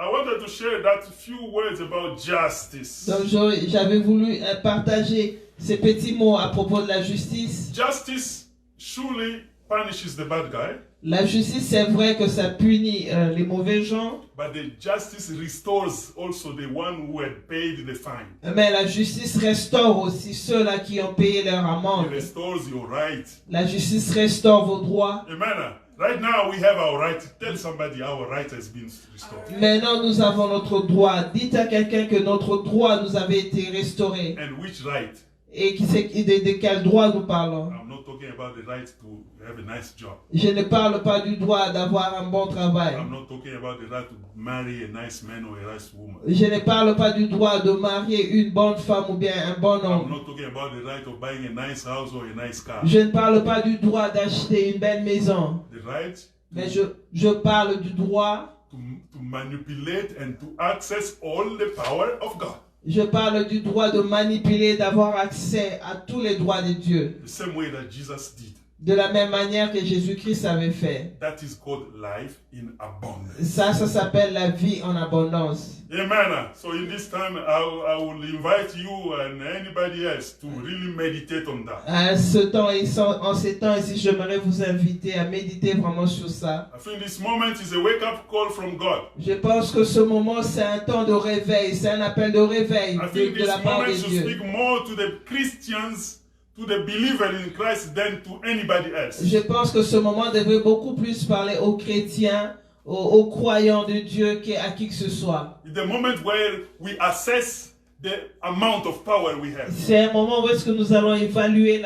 I wanted to share that few words about justice. Donc j'avais voulu partager ces petits mots à propos de la justice. Justice surely punishes the bad guy, La justice, c'est vrai que ça punit les mauvais gens, but the justice restores also the one who had paid the fine. mais la justice restaure aussi ceux-là qui ont payé leur amende. It restores your right. La justice restaure vos droits. Amen. Right now we have our right. Tell somebody our right has been restored. Maintenant, nous avons notre droit. Dites à quelqu'un que notre droit nous avait été restauré. And which right? et qui sait de quel droit nous parlons. I'm not talking about the right to have a nice job. Je ne parle pas du droit d'avoir un bon travail. I'm not talking about the right to marry a nice man or a nice woman. Je ne parle pas du droit de marier une bonne femme ou bien un bon I'm homme. not talking about the right of buying a nice house or a nice car. Je ne parle pas du droit d'acheter une belle maison. The right Mais je parle du droit, to manipulate and to access all the power of God. je parle du droit de manipuler, d'avoir accès à tous les droits de Dieu. The same way that Jesus did. De la même manière que Jésus-Christ avait fait. That is called life in abundance. Ça s'appelle la vie en abondance. Amen. So in this time, I will invite you and anybody else to really meditate on that. En ces temps ici, j'aimerais vous inviter à méditer vraiment sur ça. I think this moment is a wake-up call from God. Je pense que ce moment, c'est un temps de réveil, c'est un appel de réveil I think de la this part moment de should Dieu. speak more to the Christians, to the believer in Christ than to anybody else. Je pense que ce moment devrait beaucoup plus parler aux chrétiens, aux croyants de Dieu qu'à qui que ce soit. It's the moment where we assess the amount of power we have. C'est un moment où est-ce que nous allons évaluer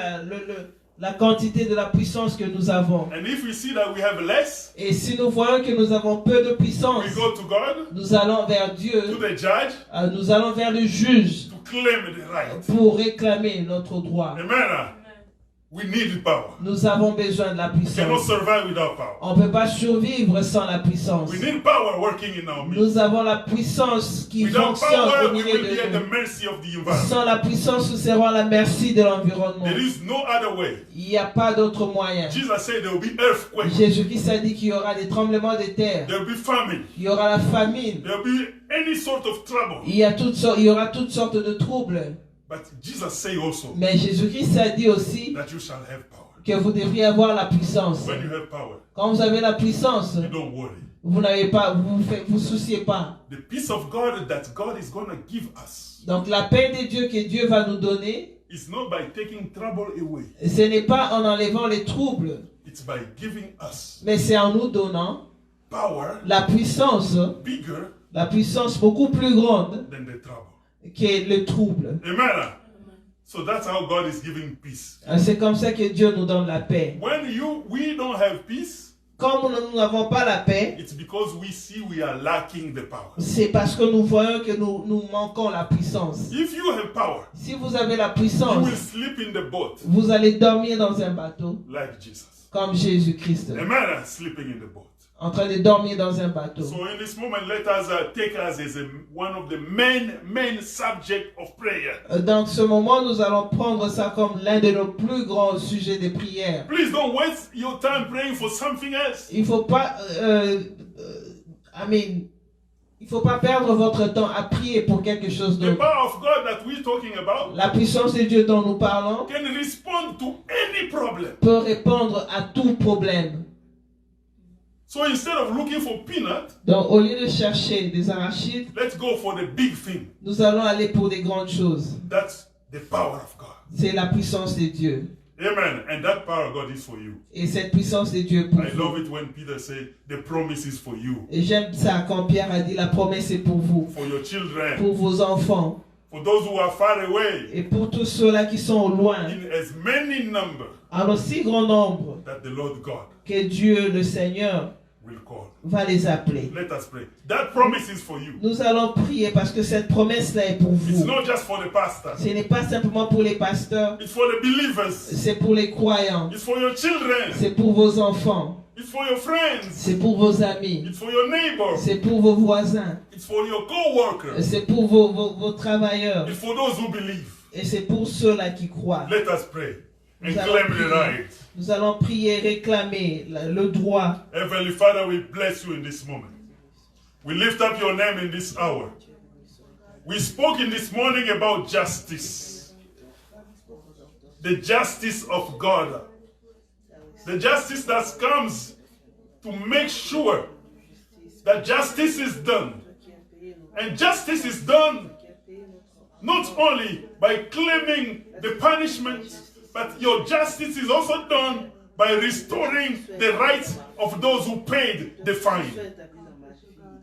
la quantité de la puissance que nous avons. And if we see that we have less, Et si nous voyons que nous avons peu de puissance, we go to God, nous allons vers to Dieu, the judge, nous allons vers le juge to claim the right. pour réclamer notre droit. Amen. We need power. Nous avons besoin de la We cannot puissance. survive without power. On ne peut pas survivre sans la puissance. We need power working in our midst. Nous avons la puissance qui Without fonctionne power, au we milieu will be at de the nous. mercy of the environment. Sans la puissance, nous serons à la merci de l'environnement. There is no other way. Il n'y a pas d'autre moyen. Jesus said there will be earthquakes, Jésus-Christ a dit qu'il y aura des tremblements de terre. there will be famine, Il y aura la famine. there will be any sort of trouble. Il y aura toutes sortes de troubles. But Jesus said also Mais Jésus-Christ a dit aussi that you shall have power. que vous devriez avoir la puissance. When you have power, Quand vous avez la puissance, you don't worry. vous n'avez pas, vous souciez pas. The peace of God that God is going to give us Donc la paix de Dieu que Dieu va nous donner, is not by taking trouble away. ce n'est pas en enlevant les troubles, It's by giving us mais c'est en nous donnant power la puissance beaucoup plus grande than the trouble. que le trouble. Amen. So that's how God is giving peace. C'est comme ça que Dieu nous donne la paix. When we don't have peace, Comme nous n'avons pas la paix, it's because we see we are lacking the power. c'est parce que nous voyons que nous manquons la puissance. If you have power, Si vous avez la you puissance, will sleep in the boat vous allez dormir dans un bateau, like Jesus. comme Jésus-Christ, Amen. Sleeping in the boat. en train de dormir dans un bateau. So in this moment, let us take us as one of the main subject of prayer. Dans ce moment, nous allons prendre ça comme l'un de nos plus grands sujets de prière. Please don't waste your time praying for something else. Il faut pas, il faut pas perdre votre temps à prier pour quelque chose The d'autre. power of God that we're talking about La puissance de Dieu dont nous parlons can respond to any problem. peut répondre à tout problème. So instead of looking for peanuts, Donc, au lieu de chercher des arachides, let's go for the big thing. nous allons aller pour des grandes choses. That's the power of God. C'est la puissance de Dieu. Amen. And that power of God is for you. Et cette puissance de Dieu pour I vous. love it when Peter said, the promise is for you, Et j'aime ça quand Pierre a dit la promesse est pour vous, for your children, pour vos enfants, for those who are far away, et pour tous ceux-là qui sont au loin, in as many number en aussi grand nombre that the Lord God que Dieu, le Seigneur, will call. va les appeler. Let us pray. That promise is for you. Nous allons prier parce que cette promesse-là est pour It's vous. not just for the pastor. Ce n'est pas simplement pour les pasteurs, It's for the believers. c'est pour les croyants, It's for your children. c'est pour vos enfants, It's for your friends. c'est pour vos amis, It's for your neighbor. c'est pour vos voisins, It's for your co-workers. c'est pour vos travailleurs, It's for those who believe. et c'est pour ceux-là qui croient. Let us pray and Nous allons claim the prier. right. Nous allons prier, réclamer le droit. Heavenly Father, we bless you in this moment. We lift up your name in this hour. We spoke in this morning about justice. The justice of God. The justice that comes to make sure that justice is done. And justice is done not only by claiming the punishment, but your justice is also done by restoring the rights of those who paid the fine.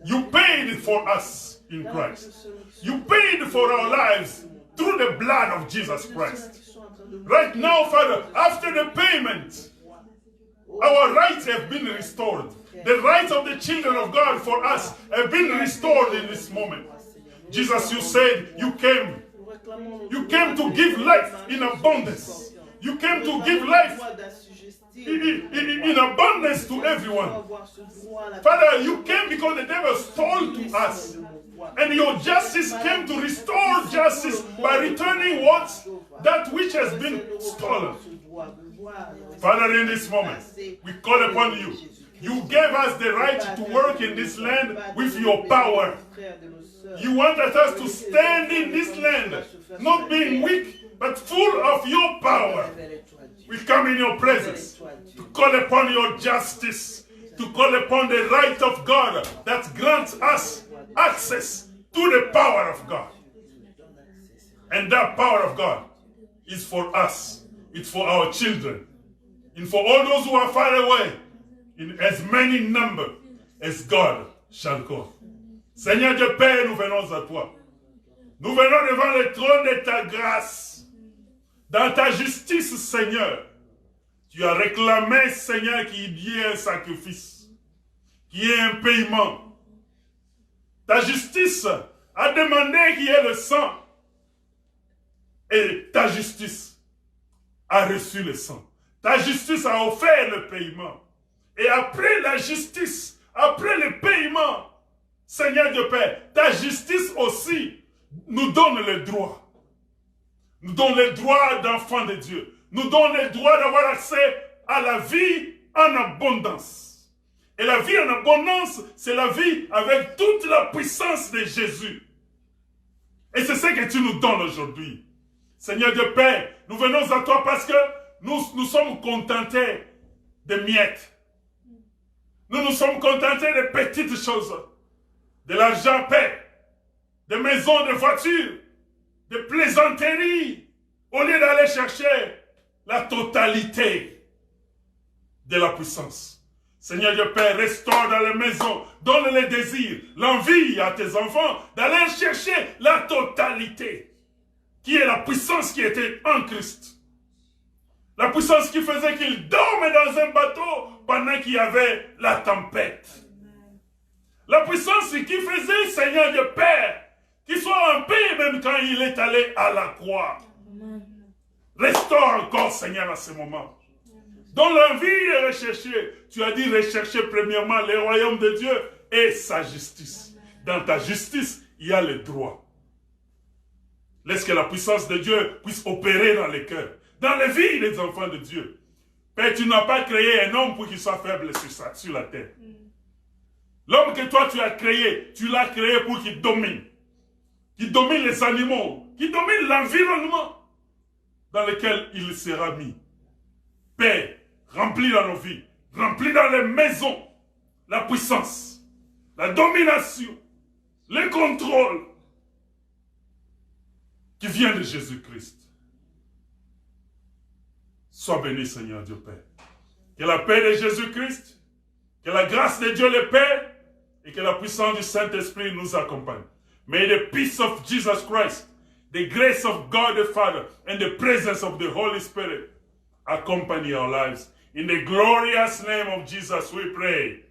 You paid for us in Christ. You paid for our lives through the blood of Jesus Christ. Right now, Father, after the payment, our rights have been restored. The rights of the children of God for us have been restored in this moment. Jesus, you said you came. You came to give life in abundance. You came to give life in abundance to everyone. Father, you came because the devil stole to us. And your justice came to restore justice by returning that which has been stolen. Father, in this moment, we call upon you. You gave us the right to work in this land with your power. You wanted us to stand in this land, not being weak, but full of your power. We come in your presence to call upon your justice, to call upon the right of God that grants us access to the power of God. And that power of God is for us. It's for our children. And for all those who are far away, in as many number as God shall call. Seigneur Dieu Père, nous venons à toi. Nous venons devant le trône de ta grâce. Dans ta justice, Seigneur, tu as réclamé, Seigneur, qu'il y ait un sacrifice, qu'il y ait un paiement. Ta justice a demandé qu'il y ait le sang. Et ta justice a reçu le sang. Ta justice a offert le paiement. Et après la justice, après le paiement, Seigneur Dieu Père, ta justice aussi nous donne le droit. Nous donne le droit d'enfant de Dieu. Nous donne le droit d'avoir accès à la vie en abondance. Et la vie en abondance, c'est la vie avec toute la puissance de Jésus. Et c'est ce que tu nous donnes aujourd'hui. Seigneur Dieu Père, nous venons à toi parce que nous sommes contentés de miettes. Nous nous sommes contentés de petites choses. De l'argent, Père. De maisons, de voitures. De plaisanteries. Au lieu d'aller chercher la totalité de la puissance. Seigneur Dieu Père, restaure dans les maisons, donne les désirs, l'envie à tes enfants d'aller chercher la totalité, qui est la puissance qui était en Christ. La puissance qui faisait qu'il dorme dans un bateau pendant qu'il y avait la tempête. La puissance qui faisait, Seigneur Dieu Père, qu'il soit en paix même quand il est allé à la croix. Restaure encore, Seigneur, à ce moment. Dans l'envie de rechercher, tu as dit rechercher premièrement le royaume de Dieu et sa justice. Dans ta justice, il y a le droit. Laisse que la puissance de Dieu puisse opérer dans les cœurs, dans les vies des enfants de Dieu. Père, tu n'as pas créé un homme pour qu'il soit faible sur la terre. L'homme que toi tu as créé, tu l'as créé pour qu'il domine. Qu'il domine les animaux, qu'il domine l'environnement dans lequel il sera mis. Père, remplis dans nos vies, remplis dans les maisons la puissance, la domination, le contrôle qui vient de Jésus-Christ. Sois béni, Seigneur Dieu Père. Que la paix de Jésus-Christ, que la grâce de Dieu le Père et que la puissance du Saint-Esprit nous accompagne. May the peace of Jesus Christ, the grace of God the Father, and the presence of the Holy Spirit accompany our lives. In the glorious name of Jesus we pray.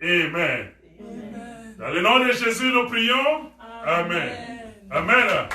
Amen. Amen. Dans le nom de Jésus nous prions. Amen. Amen. Amen.